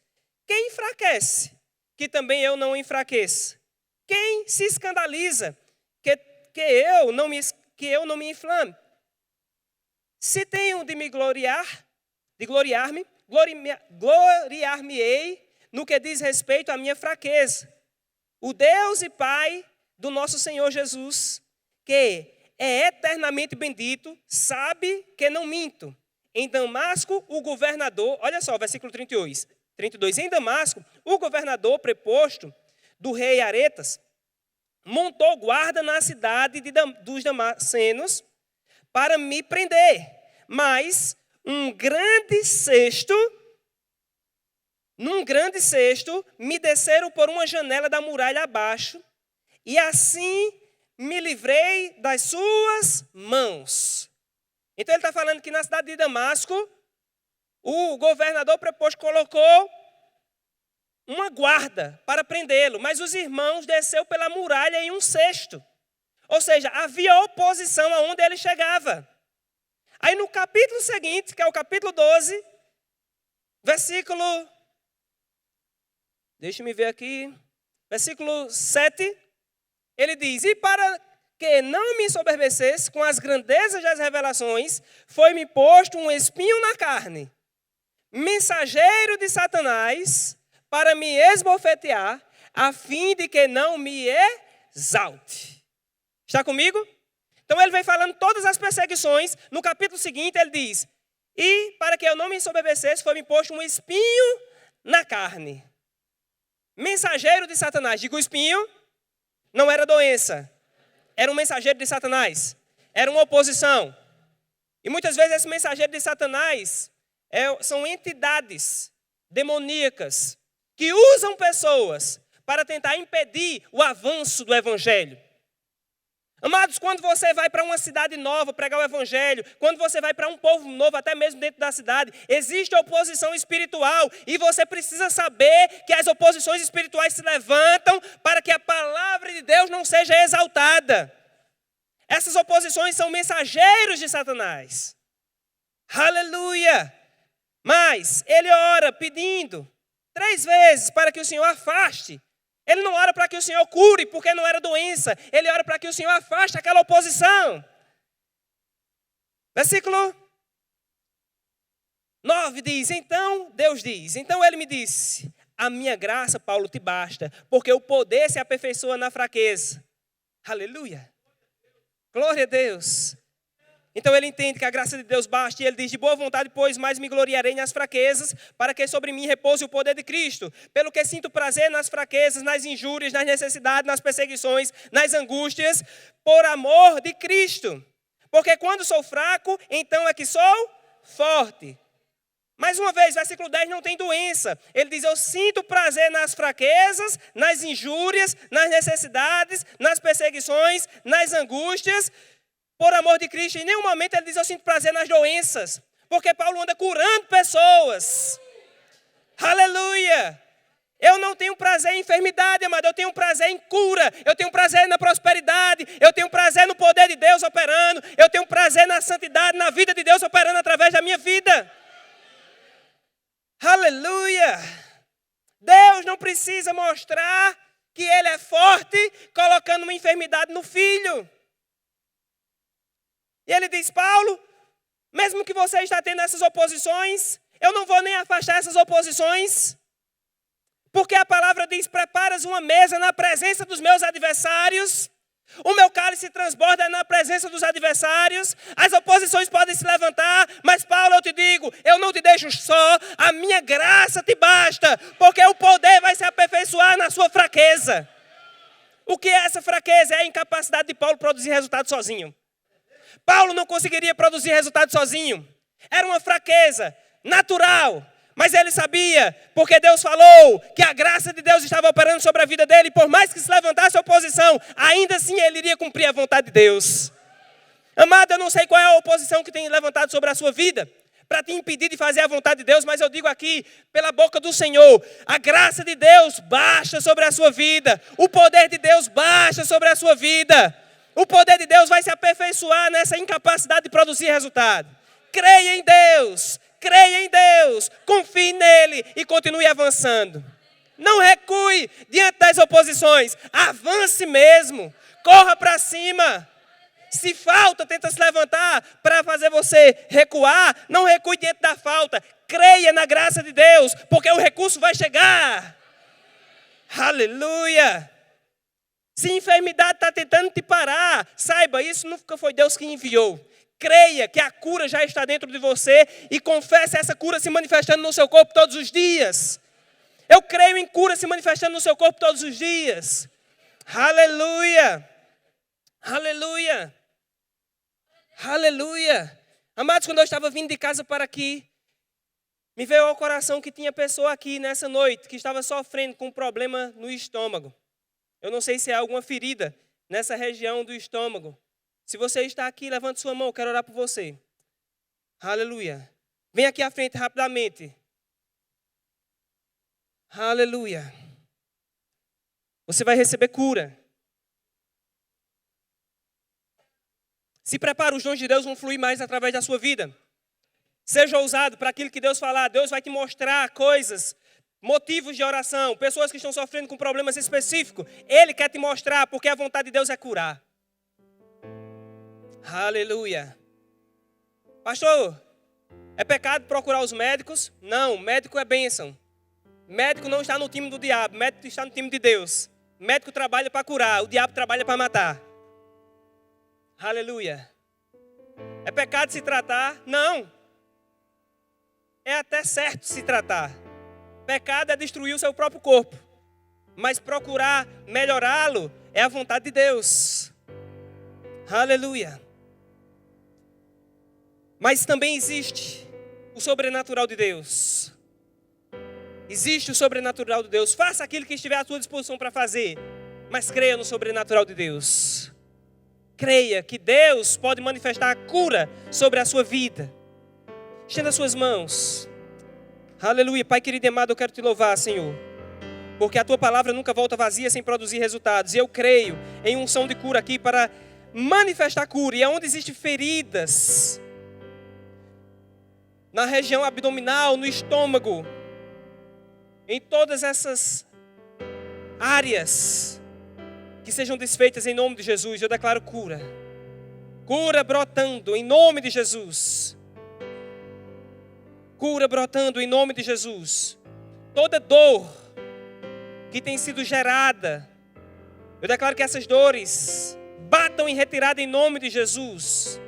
Quem enfraquece, que também eu não enfraqueça? Quem se escandaliza, que eu não me inflame? Se tenho de me gloriar-me, gloriar-me-ei no que diz respeito à minha fraqueza. O Deus e Pai do nosso Senhor Jesus, que é eternamente bendito, sabe que não minto. Em Damasco, o governador, olha só, versículo 32. Em Damasco, o governador preposto do rei Aretas montou guarda na cidade dos damascenos para me prender. Mas num grande cesto, me desceram por uma janela da muralha abaixo e assim me livrei das suas mãos. Então ele está falando que na cidade de Damasco, o governador preposto colocou uma guarda para prendê-lo, mas os irmãos desceu pela muralha em um cesto. Ou seja, havia oposição aonde ele chegava. Aí no capítulo seguinte, que é o capítulo 12, versículo, deixa-me ver aqui, versículo 7, ele diz: e para que não me ensoberbecesse com as grandezas das revelações, foi-me posto um espinho na carne, mensageiro de Satanás, para me esbofetear, a fim de que não me exalte. Está comigo? Então ele vem falando todas as perseguições. No capítulo seguinte ele diz: e para que eu não me ensoberbecesse, foi-me posto um espinho na carne. Mensageiro de Satanás. Digo, o espinho não era doença. Era um mensageiro de Satanás. Era uma oposição. E muitas vezes esse mensageiro de Satanás são entidades demoníacas que usam pessoas para tentar impedir o avanço do evangelho. Amados, quando você vai para uma cidade nova pregar o evangelho, quando você vai para um povo novo, até mesmo dentro da cidade, existe oposição espiritual e você precisa saber que as oposições espirituais se levantam para que a palavra de Deus não seja exaltada. Essas oposições são mensageiros de Satanás. Aleluia! Mas ele ora pedindo 3 vezes para que o Senhor afaste. Ele não ora para que o Senhor cure, porque não era doença. Ele ora para que o Senhor afaste aquela oposição. Versículo 9 diz, então, Deus diz, então ele me disse, a minha graça, Paulo, te basta, porque o poder se aperfeiçoa na fraqueza. Aleluia. Glória a Deus. Então ele entende que a graça de Deus basta e ele diz, de boa vontade, pois mais me gloriarei nas fraquezas, para que sobre mim repouse o poder de Cristo. Pelo que sinto prazer nas fraquezas, nas injúrias, nas necessidades, nas perseguições, nas angústias, por amor de Cristo. Porque quando sou fraco, então é que sou forte. Mais uma vez, versículo 10 não tem doença. Ele diz, eu sinto prazer nas fraquezas, nas injúrias, nas necessidades, nas perseguições, nas angústias, por amor de Cristo. Em nenhum momento ele diz, eu sinto prazer nas doenças. Porque Paulo anda curando pessoas. Aleluia! Eu não tenho prazer em enfermidade, amado. Eu tenho prazer em cura. Eu tenho prazer na prosperidade. Eu tenho prazer no poder de Deus operando. Eu tenho prazer na santidade, na vida de Deus operando através da minha vida. Aleluia! Deus não precisa mostrar que Ele é forte colocando uma enfermidade no filho. E ele diz, Paulo, mesmo que você está tendo essas oposições, eu não vou nem afastar essas oposições, porque a palavra diz, preparas uma mesa na presença dos meus adversários, o meu cálice transborda na presença dos adversários, as oposições podem se levantar, mas Paulo, eu te digo, eu não te deixo só, a minha graça te basta, porque o poder vai se aperfeiçoar na sua fraqueza. O que é essa fraqueza? É a incapacidade de Paulo produzir resultado sozinho. Paulo não conseguiria produzir resultado sozinho. Era uma fraqueza natural. Mas ele sabia, porque Deus falou que a graça de Deus estava operando sobre a vida dele. E por mais que se levantasse a oposição, ainda assim ele iria cumprir a vontade de Deus. Amado, eu não sei qual é a oposição que tem levantado sobre a sua vida para te impedir de fazer a vontade de Deus, mas eu digo aqui, pela boca do Senhor, a graça de Deus baixa sobre a sua vida. O poder de Deus baixa sobre a sua vida. O poder de Deus vai se aperfeiçoar nessa incapacidade de produzir resultado. Creia em Deus, confie nele e continue avançando. Não recue diante das oposições, avance mesmo, corra para cima. Se falta, tenta se levantar para fazer você recuar, não recue diante da falta. Creia na graça de Deus, porque o recurso vai chegar. Aleluia! Se a enfermidade está tentando te parar, saiba, isso nunca foi Deus que enviou. Creia que a cura já está dentro de você e confesse essa cura se manifestando no seu corpo todos os dias. Eu creio em cura se manifestando no seu corpo todos os dias. Aleluia! Aleluia! Aleluia! Amados, quando eu estava vindo de casa para aqui, me veio ao coração que tinha pessoa aqui nessa noite que estava sofrendo com um problema no estômago. Eu não sei se há alguma ferida nessa região do estômago. Se você está aqui, levante sua mão, eu quero orar por você. Aleluia. Vem aqui à frente rapidamente. Aleluia. Você vai receber cura. Se prepara, os dons de Deus vão fluir mais através da sua vida. Seja ousado para aquilo que Deus falar. Deus vai te mostrar coisas, motivos de oração, pessoas que estão sofrendo com problemas específicos. Ele quer te mostrar, porque a vontade de Deus é curar. Aleluia. Pastor, é pecado procurar os médicos? Não, médico é bênção. Médico não está no time do diabo, médico está no time de Deus. Médico trabalha para curar, o diabo trabalha para matar. Aleluia. É pecado se tratar? Não. É até certo se tratar. Pecado é destruir o seu próprio corpo. Mas procurar melhorá-lo é a vontade de Deus. Aleluia. Mas também existe o sobrenatural de Deus. Existe o sobrenatural de Deus. Faça aquilo que estiver à sua disposição para fazer. Mas creia no sobrenatural de Deus. Creia que Deus pode manifestar a cura sobre a sua vida. Estenda as suas mãos. Aleluia. Pai querido e amado, eu quero te louvar, Senhor. Porque a tua palavra nunca volta vazia sem produzir resultados. E eu creio em unção de cura aqui para manifestar cura. E aonde existem feridas, na região abdominal, no estômago, em todas essas áreas, que sejam desfeitas em nome de Jesus. Eu declaro cura. Cura brotando em nome de Jesus. Cura brotando em nome de Jesus. Toda dor que tem sido gerada, eu declaro que essas dores batam em retirada em nome de Jesus.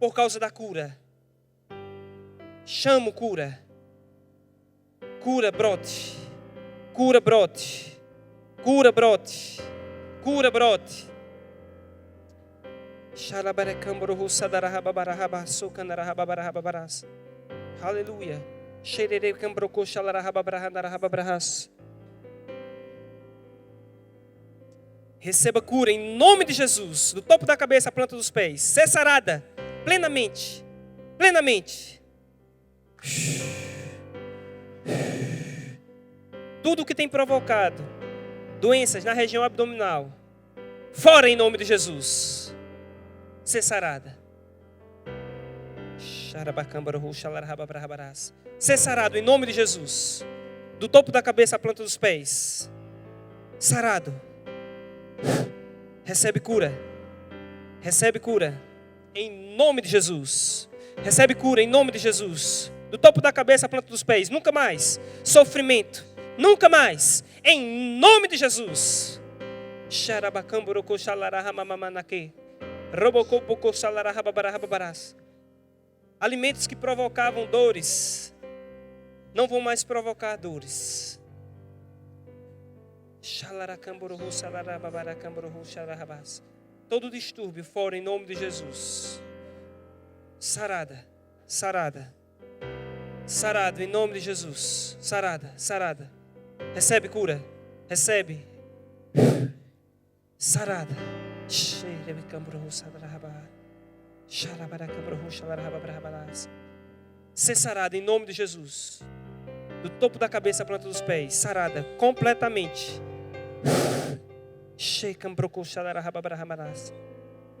Por causa da cura. Chamo cura. Cura brote. Cura brote. Cura brote. Cura brote. Aleluia. Receba cura em nome de Jesus, do topo da cabeça à planta dos pés. Ser sarada plenamente. Plenamente. Tudo que tem provocado doenças na região abdominal, fora em nome de Jesus. Ser sarada. Ser sarado em nome de Jesus. Do topo da cabeça à planta dos pés. Sarado. Recebe cura. Recebe cura. Em nome de Jesus. Recebe cura em nome de Jesus. Do topo da cabeça à planta dos pés. Nunca mais. Sofrimento. Nunca mais. Em nome de Jesus. Alimentos que provocavam dores não vão mais provocar dores. Todo distúrbio fora em nome de Jesus. Sarada, sarada. Sarado em nome de Jesus. Sarada, sarada. Recebe cura. Recebe. Sarada. Ser sarada em nome de Jesus. Do topo da cabeça à planta dos pés. Sarada completamente.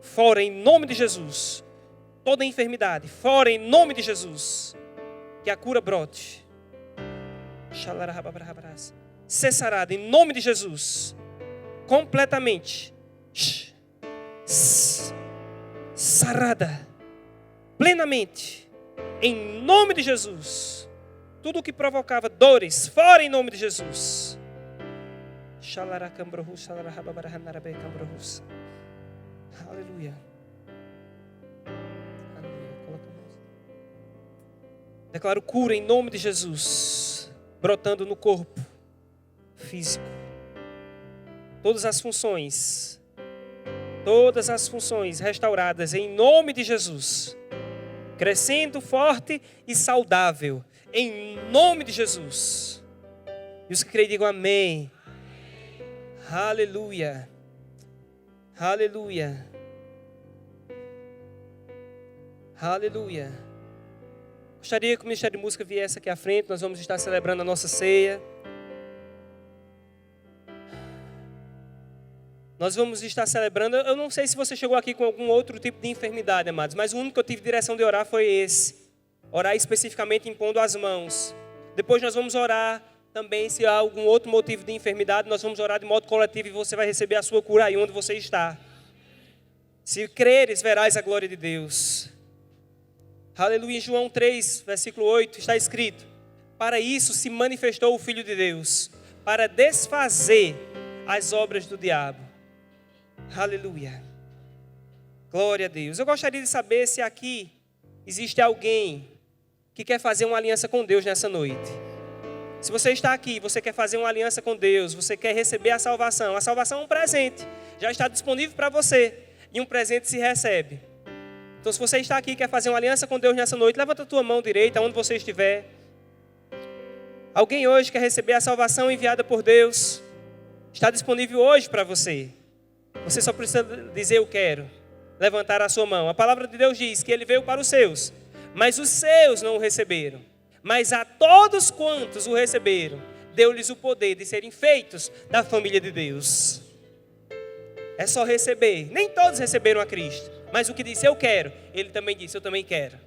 Fora em nome de Jesus. Toda enfermidade. Fora em nome de Jesus. Que a cura brote. Ser sarada em nome de Jesus. Completamente. Sarada. Plenamente. Em nome de Jesus. Tudo que provocava dores, fora em nome de Jesus. Aleluia. Declaro cura em nome de Jesus, brotando no corpo físico. Todas as funções restauradas em nome de Jesus. Crescendo forte e saudável em nome de Jesus. E os que creem digam amém. Aleluia. Aleluia. Aleluia. Gostaria que o Ministério de Música viesse aqui à frente. Nós vamos estar celebrando a nossa ceia. Nós vamos estar celebrando. Eu não sei se você chegou aqui com algum outro tipo de enfermidade, amados, mas o único que eu tive direção de orar foi esse. Orar especificamente impondo as mãos. Depois nós vamos orar também, se há algum outro motivo de enfermidade, nós vamos orar de modo coletivo e você vai receber a sua cura aí onde você está. Se creres, verás a glória de Deus. Aleluia. Em João 3, versículo 8, está escrito: para isso se manifestou o Filho de Deus, para desfazer as obras do diabo. Aleluia. Glória a Deus. Eu gostaria de saber se aqui existe alguém que quer fazer uma aliança com Deus nessa noite. Se você está aqui, você quer fazer uma aliança com Deus, você quer receber a salvação é um presente, já está disponível para você, e um presente se recebe. Então se você está aqui e quer fazer uma aliança com Deus nessa noite, levanta a tua mão direita, onde você estiver. Alguém hoje quer receber a salvação enviada por Deus, está disponível hoje para você. Você só precisa dizer eu quero, levantar a sua mão. A palavra de Deus diz que Ele veio para os seus, mas os seus não o receberam. Mas a todos quantos o receberam, deu-lhes o poder de serem feitos da família de Deus. É só receber. Nem todos receberam a Cristo, mas o que disse eu quero, Ele também disse eu também quero.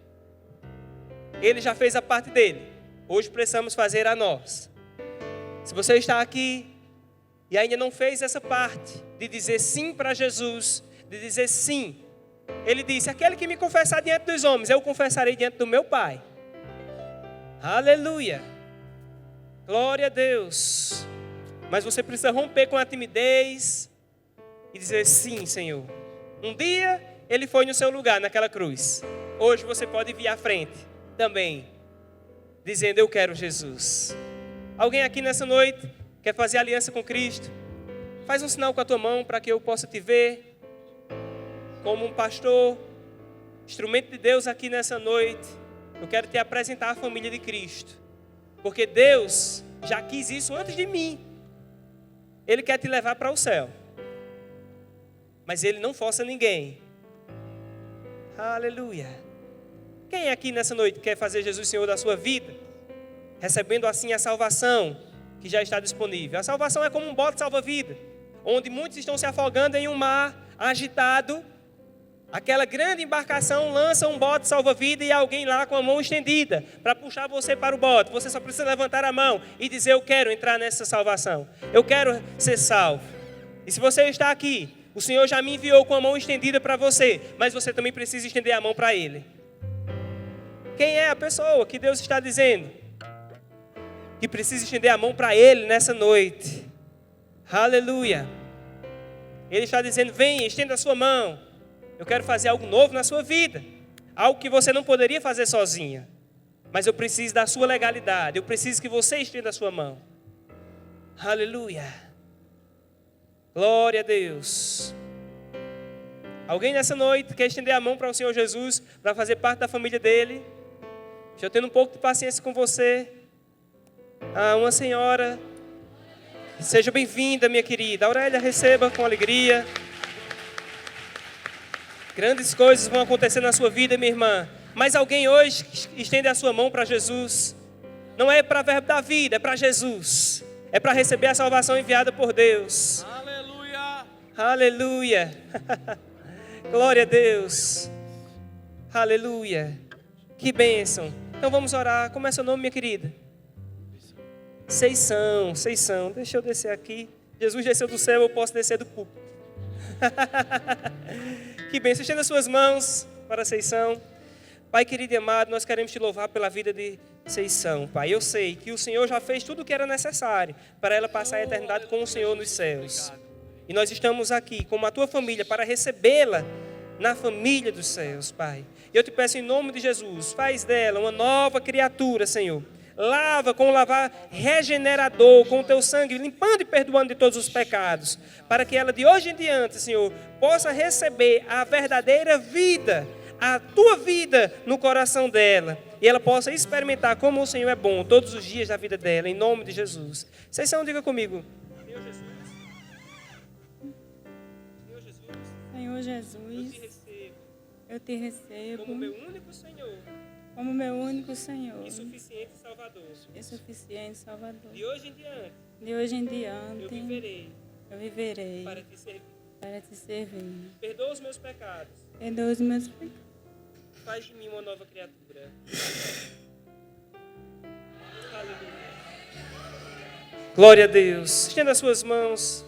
Ele já fez a parte dele. Hoje precisamos fazer a nós. Se você está aqui e ainda não fez essa parte de dizer sim para Jesus, de dizer sim, Ele disse: aquele que me confessar diante dos homens, eu confessarei diante do meu Pai. Aleluia. Glória a Deus. Mas você precisa romper com a timidez e dizer sim, Senhor. Um dia Ele foi no seu lugar, naquela cruz. Hoje você pode vir à frente também, dizendo eu quero Jesus. Alguém aqui nessa noite quer fazer aliança com Cristo? Faz um sinal com a tua mão para que eu possa te ver como um pastor, instrumento de Deus aqui nessa noite. Eu quero te apresentar a família de Cristo, porque Deus já quis isso antes de mim. Ele quer te levar para o céu, mas Ele não força ninguém. Aleluia. Quem aqui nessa noite quer fazer Jesus Senhor da sua vida, recebendo assim a salvação que já está disponível? A salvação é como um bote salva-vida, onde muitos estão se afogando em um mar agitado. Aquela grande embarcação lança um bote salva-vida e alguém lá com a mão estendida para puxar você para o bote. Você só precisa levantar a mão e dizer eu quero entrar nessa salvação, eu quero ser salvo. E se você está aqui, o Senhor já me enviou com a mão estendida para você, mas você também precisa estender a mão para Ele. Quem é a pessoa que Deus está dizendo que precisa estender a mão para Ele nessa noite? Aleluia. Ele está dizendo: vem, estenda a sua mão. Eu quero fazer algo novo na sua vida, algo que você não poderia fazer sozinha, mas eu preciso da sua legalidade, eu preciso que você estenda a sua mão. Aleluia. Glória a Deus. Alguém nessa noite quer estender a mão para o Senhor Jesus, para fazer parte da família dele? Estou tendo um pouco de paciência com você. Uma senhora. Seja bem-vinda, minha querida. Aurélia, receba com alegria. Grandes coisas vão acontecer na sua vida, minha irmã. Mas alguém hoje estende a sua mão para Jesus. Não é para verbo da vida, é para Jesus. É para receber a salvação enviada por Deus. Aleluia. Aleluia. Glória a Deus. Aleluia. Que bênção. Então vamos orar. Como é seu nome, minha querida? Seição. Deixa eu descer aqui. Jesus desceu do céu, eu posso descer do púlpito. Que bênção. Estenda as suas mãos para a Seição. Pai querido e amado, nós queremos te louvar pela vida de Seição, Pai. Eu sei que o Senhor já fez tudo o que era necessário para ela passar a eternidade com o Senhor nos céus. E nós estamos aqui como a tua família para recebê-la na família dos céus, Pai. Eu te peço em nome de Jesus, faz dela uma nova criatura, Senhor. Lava com o lavar regenerador, com o teu sangue, limpando e perdoando de todos os pecados, para que ela de hoje em diante, Senhor, possa receber a verdadeira vida, a tua vida no coração dela, e ela possa experimentar como o Senhor é bom todos os dias da vida dela, em nome de Jesus. Vocês diga comigo: Senhor Jesus, Senhor Jesus, eu te recebo como meu único Senhor e suficiente Salvador. De hoje em diante, eu viverei para te servir. Perdoa os meus pecados. Faz de mim uma nova criatura. Aleluia. Glória a Deus. Estenda as suas mãos.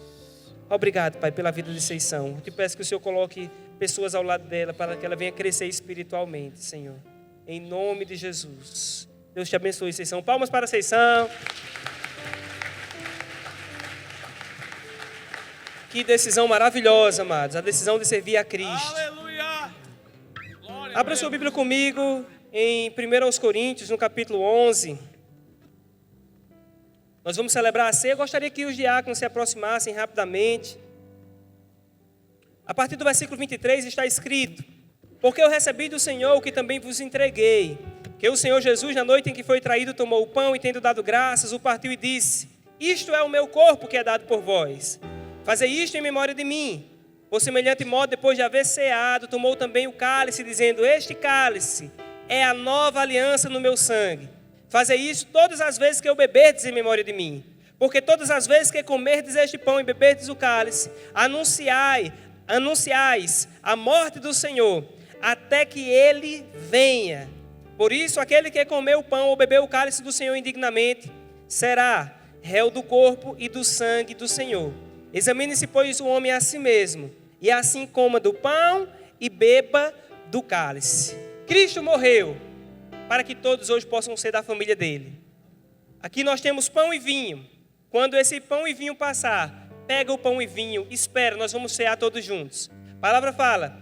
Obrigado, Pai, pela vida de Seição. Eu te peço que o Senhor coloque pessoas ao lado dela para que ela venha crescer espiritualmente, Senhor. Em nome de Jesus. Deus te abençoe, Seição. Palmas para a Seição. Que decisão maravilhosa, amados. A decisão de servir a Cristo. Aleluia! Abra sua Bíblia comigo em 1 Coríntios, no capítulo 11. Nós vamos celebrar a ceia. Eu gostaria que os diáconos se aproximassem rapidamente. A partir do versículo 23 está escrito: porque eu recebi do Senhor o que também vos entreguei, que o Senhor Jesus, na noite em que foi traído, tomou o pão e, tendo dado graças, o partiu e disse: isto é o meu corpo que é dado por vós. Fazei isto em memória de mim. Por semelhante modo, depois de haver ceado, tomou também o cálice, dizendo: este cálice é a nova aliança no meu sangue. Fazei isso todas as vezes que eu beberdes em memória de mim. Porque todas as vezes que comerdes este pão e beberdes o cálice, anunciais a morte do Senhor, até que ele venha. Por isso, aquele que comer o pão ou beber o cálice do Senhor indignamente, será réu do corpo e do sangue do Senhor. Examine-se, pois, o homem a si mesmo, e assim coma do pão e beba do cálice. Cristo morreu para que todos hoje possam ser da família dele. Aqui nós temos pão e vinho. Quando esse pão e vinho passar, pega o pão e vinho, espera, nós vamos cear todos juntos. A palavra fala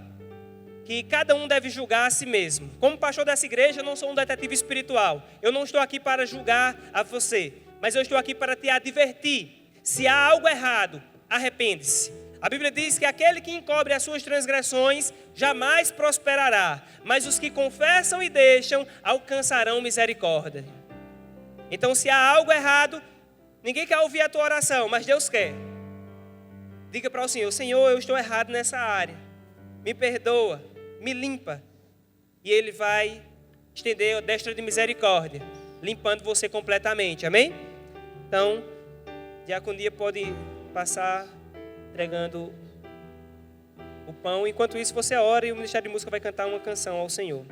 que cada um deve julgar a si mesmo. Como pastor dessa igreja, eu não sou um detetive espiritual. Eu não estou aqui para julgar a você, mas eu estou aqui para te advertir. Se há algo errado, arrepende-se. A Bíblia diz que aquele que encobre as suas transgressões jamais prosperará, mas os que confessam e deixam alcançarão misericórdia. Então, se há algo errado, ninguém quer ouvir a tua oração, mas Deus quer. Diga para o Senhor: Senhor, eu estou errado nessa área. Me perdoa, me limpa. E Ele vai estender a destra de misericórdia, limpando você completamente. Amém? Então, a diaconia pode passar entregando o pão. Enquanto isso, você ora e o Ministério de Música vai cantar uma canção ao Senhor.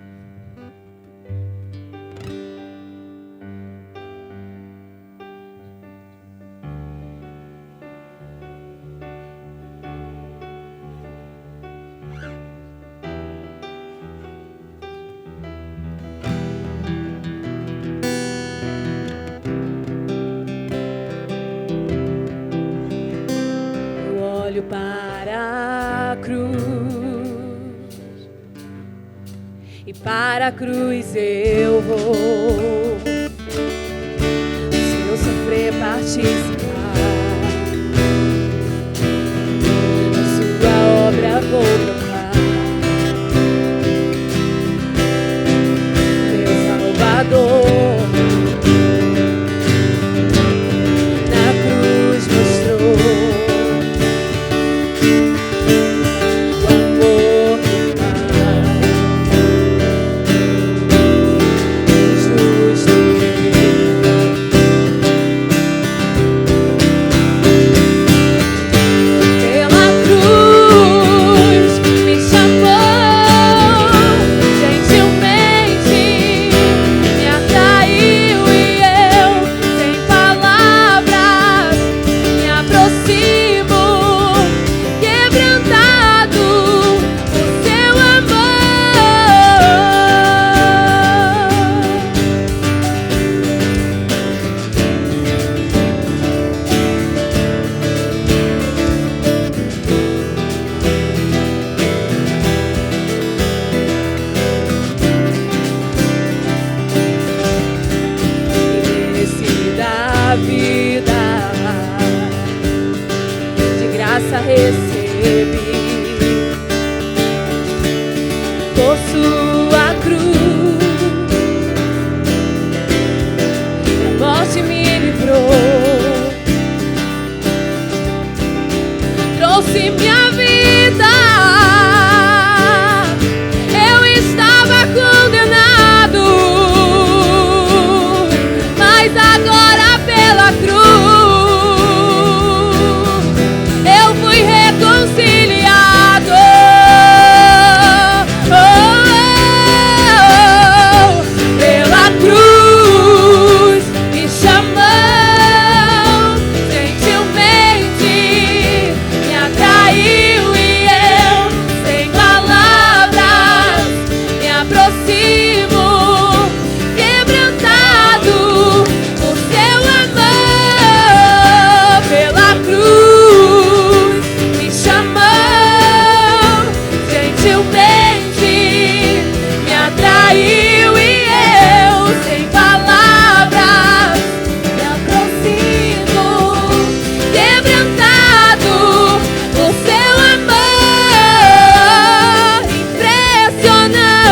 Para a cruz, e para a cruz eu vou, se eu sofrer participar da sua obra, vou proclamar meu Salvador.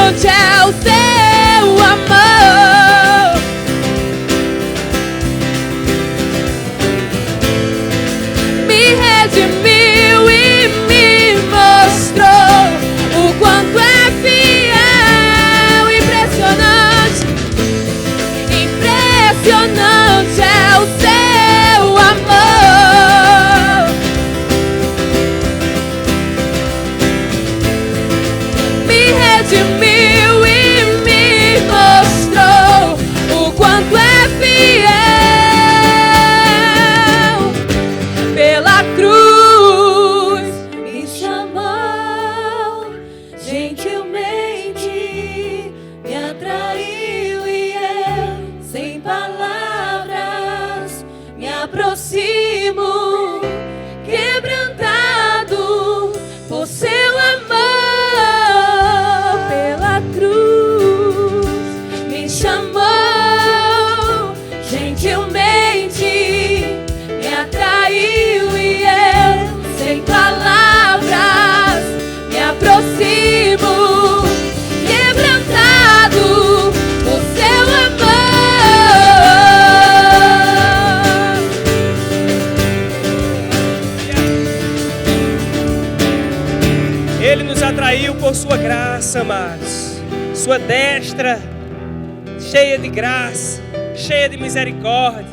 impressionante é o seu amor. Me redimiu e me mostrou o quanto é fiel. Impressionante, impressionante é o seu amor. Me redimiu e me mostrou o quanto é fiel. Pela cruz me chamou, gentilmente me atraiu e eu, sem palavras, me aproximo, quebrantado por seu amor. Pela cruz me chamou, gentilmente me atraiu e eu, sem palavras, me aproximo, quebrantado por seu amor. Ele nos atraiu por sua graça, amados. Sua destra cheia de graça, cheia de misericórdia.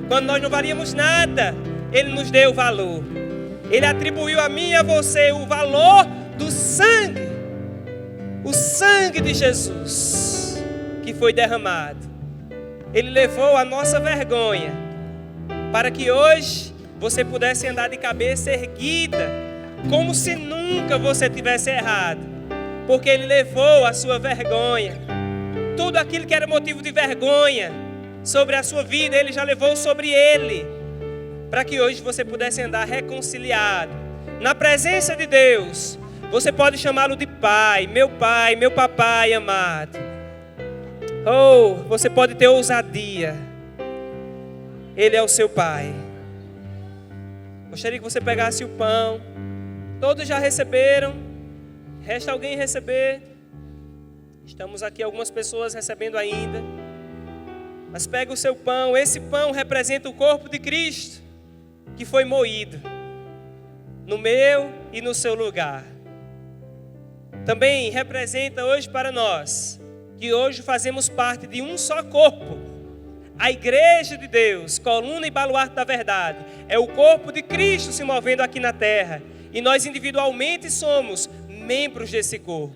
Quando nós não valíamos nada, Ele nos deu valor. Ele atribuiu a mim e a você o valor do sangue. O sangue de Jesus que foi derramado. Ele levou a nossa vergonha para que hoje você pudesse andar de cabeça erguida, como se nunca você tivesse errado, porque Ele levou a sua vergonha. Tudo aquilo que era motivo de vergonha sobre a sua vida, Ele já levou sobre Ele, para que hoje você pudesse andar reconciliado na presença de Deus. Você pode chamá-lo de Pai, meu papai amado. Ou você pode ter ousadia. Ele é o seu Pai. Gostaria que você pegasse o pão. Todos já receberam. Resta alguém receber. Estamos aqui algumas pessoas recebendo ainda. Mas pega o seu pão. Esse pão representa o corpo de Cristo, que foi moído no meu e no seu lugar. Também representa hoje para nós, que hoje fazemos parte de um só corpo. A igreja de Deus, coluna e baluarte da verdade, é o corpo de Cristo se movendo aqui na terra. E nós individualmente somos membros desse corpo.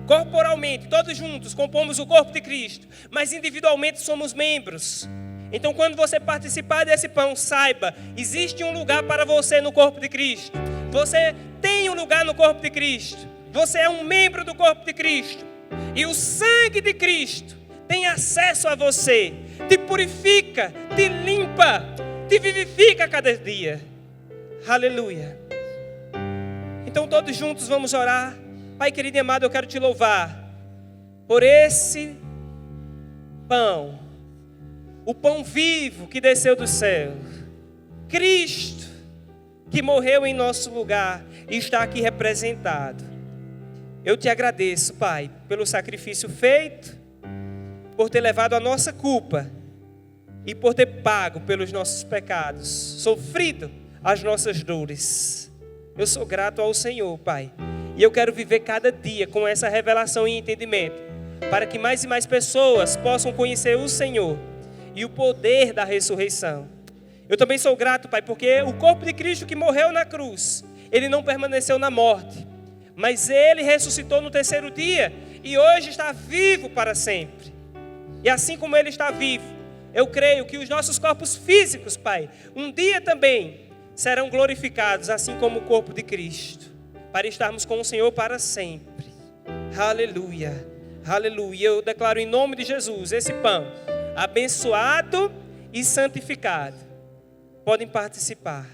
Corporalmente, todos juntos, compomos o corpo de Cristo, mas individualmente somos membros. Então, quando você participar desse pão, saiba, existe um lugar para você no corpo de Cristo. Você tem um lugar no corpo de Cristo. Você é um membro do corpo de Cristo. E o sangue de Cristo tem acesso a você. Te purifica, te limpa, te vivifica a cada dia. Aleluia. Então todos juntos vamos orar. Pai querido e amado, eu quero te louvar por esse pão. O pão vivo que desceu do céu. Cristo que morreu em nosso lugar e está aqui representado. Eu te agradeço, Pai, pelo sacrifício feito, por ter levado a nossa culpa e por ter pago pelos nossos pecados, sofrido as nossas dores. Eu sou grato ao Senhor, Pai, e eu quero viver cada dia com essa revelação e entendimento, para que mais e mais pessoas possam conhecer o Senhor e o poder da ressurreição. Eu também sou grato, Pai, porque o corpo de Cristo que morreu na cruz, Ele não permaneceu na morte, mas Ele ressuscitou no terceiro dia e hoje está vivo para sempre. E assim como Ele está vivo, eu creio que os nossos corpos físicos, Pai, um dia também serão glorificados, assim como o corpo de Cristo, para estarmos com o Senhor para sempre. Aleluia, aleluia. Eu declaro em nome de Jesus esse pão abençoado e santificado. Podem participar.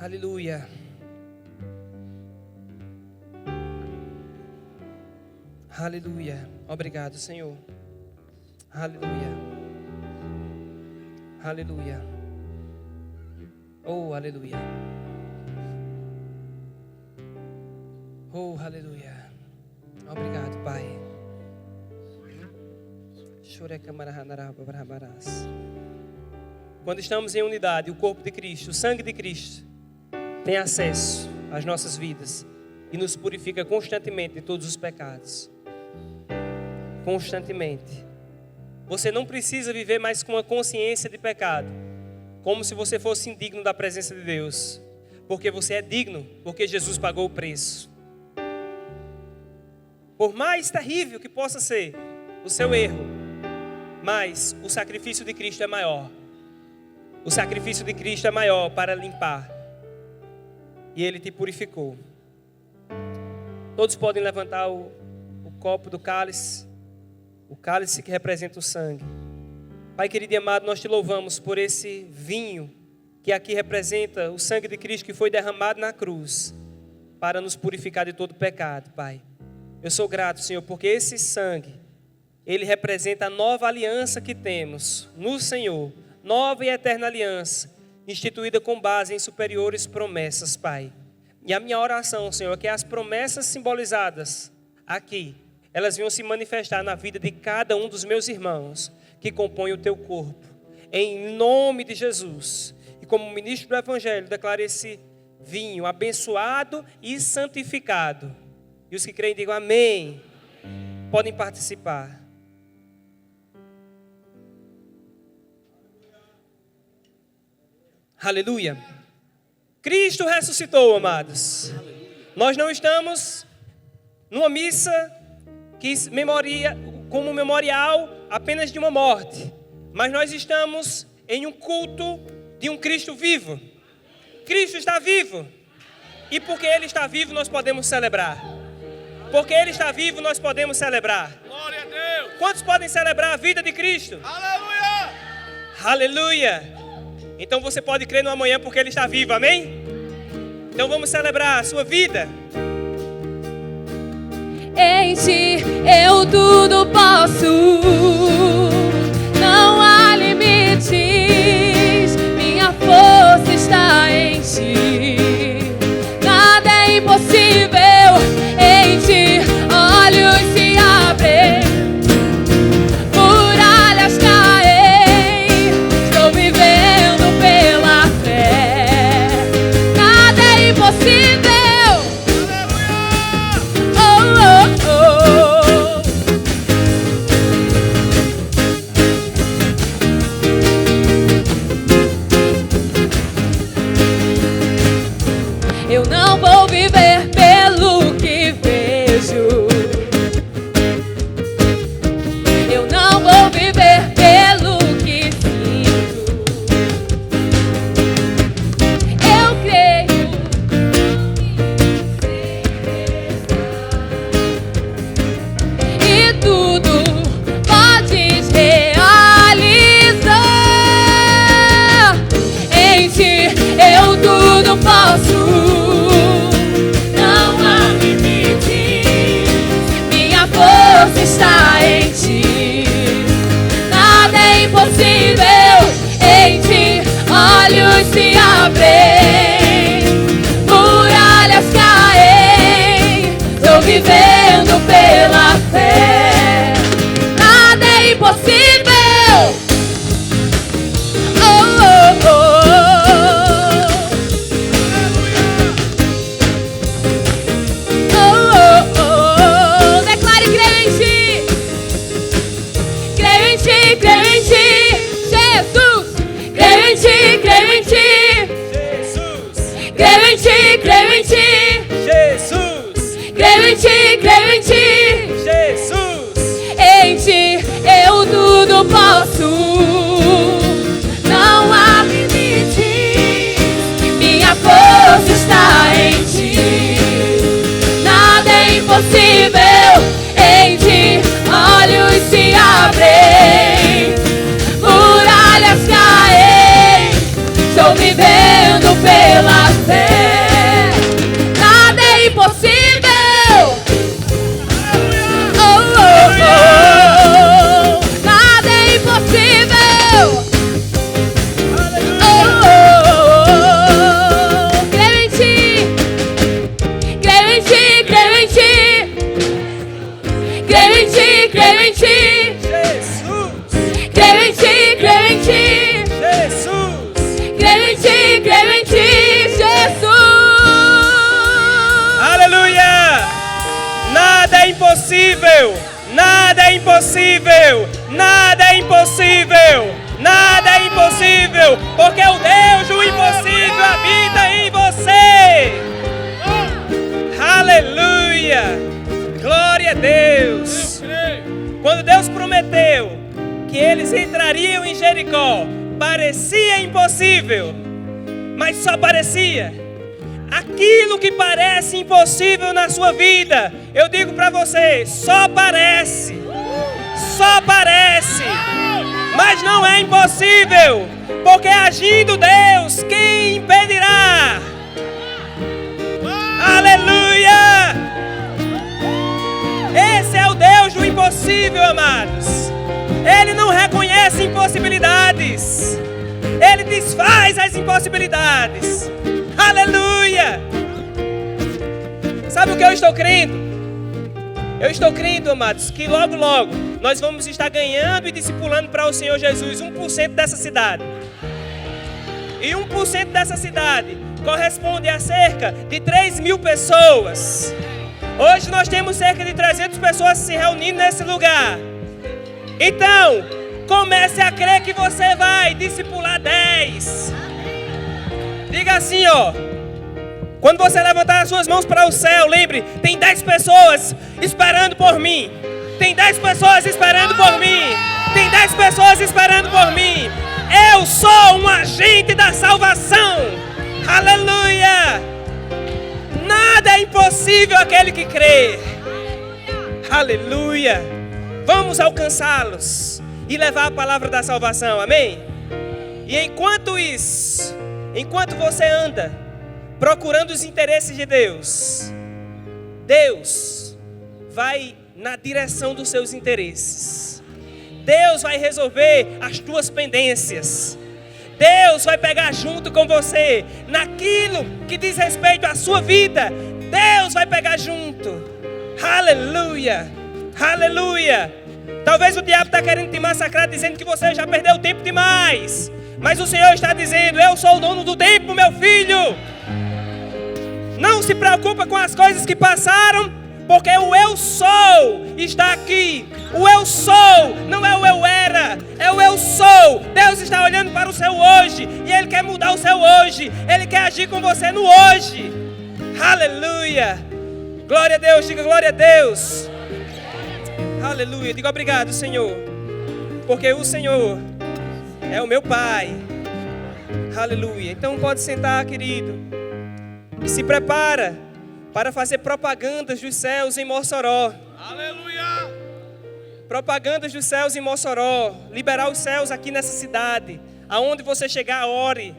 Aleluia. Aleluia. Obrigado, Senhor. Aleluia. Aleluia. Oh, aleluia. Oh, aleluia. Obrigado, Pai. Quando estamos em unidade, o corpo de Cristo, o sangue de Cristo, tem acesso às nossas vidas e nos purifica constantemente de todos os pecados. Constantemente. Você não precisa viver mais com uma consciência de pecado, como se você fosse indigno da presença de Deus, porque você é digno, porque Jesus pagou o preço. Por mais terrível que possa ser o seu erro, mas o sacrifício de Cristo é maior. O sacrifício de Cristo é maior para limpar. E Ele te purificou. Todos podem levantar o copo do cálice. O cálice que representa o sangue. Pai querido e amado, nós te louvamos por esse vinho que aqui representa o sangue de Cristo que foi derramado na cruz para nos purificar de todo pecado, Pai. Eu sou grato, Senhor, porque esse sangue, ele representa a nova aliança que temos no Senhor, nova e eterna aliança, instituída com base em superiores promessas, Pai. E a minha oração, Senhor, é que as promessas simbolizadas aqui, elas venham se manifestar na vida de cada um dos meus irmãos que compõem o teu corpo. Em nome de Jesus. E como ministro do Evangelho, declaro esse vinho abençoado e santificado. E os que creem digam amém. Podem participar. Aleluia. Cristo ressuscitou, amados. Nós não estamos numa missa que como memorial apenas de uma morte, mas nós estamos em um culto de um Cristo vivo. Cristo está vivo, e porque Ele está vivo nós podemos celebrar. Porque Ele está vivo nós podemos celebrar. Glória a Deus. Quantos podem celebrar a vida de Cristo? Aleluia. Aleluia. Então você pode crer no amanhã porque Ele está vivo, amém? Então vamos celebrar a sua vida. Em ti eu tudo posso, não há limites, minha força está em ti, nada é impossível, em ti olhos se abrem, muralhas caem, estou vivendo pela fé, nada é impossível. Eu não vou viver pelo que vejo. Eu não vou viver pelo que sinto. Eu creio e tudo podes realizar. Em ti eu tudo posso. Está em ti, nada é impossível, em ti olhos se abrem, muralhas caem, estou vivendo pela fé, nada é impossível. Oh, oh, oh. Oh, oh, oh. Declare crente. Creio em ti, Jesus. Creio em ti, Jesus. creio em ti, Jesus. creio em ti, Jesus. em ti eu tudo posso, não há limites, minha força está em ti, nada é impossível, em ti olhos se abrem, muralhas caem, estou vivendo pela fé. impossível. Nada é impossível. Nada é impossível. Nada é impossível. Porque o Deus do impossível habita em você. Aleluia. Glória a Deus. Quando Deus prometeu que eles entrariam em Jericó, parecia impossível, mas só parecia. Aquilo que parece impossível na sua vida, eu digo para você, só parece, mas não é impossível, porque agindo Deus, quem impedirá? Aleluia! Esse é o Deus do impossível, amados. Ele não reconhece impossibilidades. Ele desfaz as impossibilidades. Aleluia! Sabe o que eu estou crendo? Eu estou crendo, amados, que logo, logo nós vamos estar ganhando e discipulando para o Senhor Jesus 1% dessa cidade. E 1% dessa cidade corresponde a cerca de 3.000 pessoas. Hoje nós temos cerca de 300 pessoas se reunindo nesse lugar. Então, comece a crer que você vai discipular 10. Diga assim, ó. Quando você levantar as suas mãos para o céu, lembre, tem 10 pessoas esperando por mim. Tem 10 pessoas esperando por mim. Tem 10 pessoas esperando por mim. Eu sou um agente da salvação. Aleluia! Nada é impossível àquele que crê. Aleluia! Vamos alcançá-los e levar a palavra da salvação, amém? E enquanto isso, enquanto você anda procurando os interesses de Deus, Deus vai na direção dos seus interesses. Deus vai resolver as tuas pendências. Deus vai pegar junto com você naquilo que diz respeito à sua vida. Deus vai pegar junto. Aleluia! Aleluia! Talvez o diabo está querendo te massacrar dizendo que você já perdeu tempo demais. Mas o Senhor está dizendo, eu sou o dono do tempo, meu filho. Não se preocupa com as coisas que passaram, porque o eu sou está aqui. O eu sou não é o eu era, é o eu sou. Deus está olhando para o seu hoje e Ele quer mudar o seu hoje. Ele quer agir com você no hoje. Aleluia! Glória a Deus, diga glória a Deus. Aleluia, diga obrigado, Senhor, porque o Senhor é o meu Pai. Aleluia. Então pode sentar, querido, e se prepara para fazer propagandas dos céus em Mossoró. Aleluia! Propagandas dos céus em Mossoró. Liberar os céus aqui nessa cidade. Aonde você chegar, ore.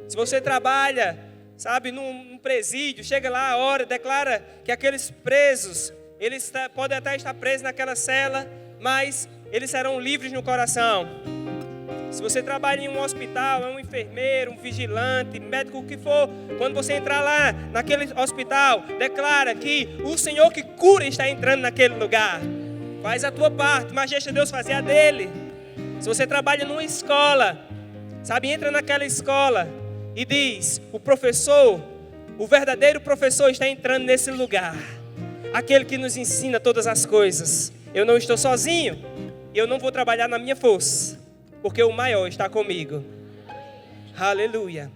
Se você trabalha, sabe, num presídio, chega lá, ore, declara que aqueles presos, eles podem até estar presos naquela cela, mas eles serão livres no coração. Se você trabalha em um hospital, é um enfermeiro, um vigilante, médico, o que for, quando você entrar lá naquele hospital, declara que o Senhor que cura está entrando naquele lugar. Faz a tua parte, mas deixa Deus fazer a dele. Se você trabalha numa escola, sabe, entra naquela escola e diz, o professor, o verdadeiro professor está entrando nesse lugar. Aquele que nos ensina todas as coisas. Eu não estou sozinho, eu não vou trabalhar na minha força, porque o maior está comigo. Aleluia.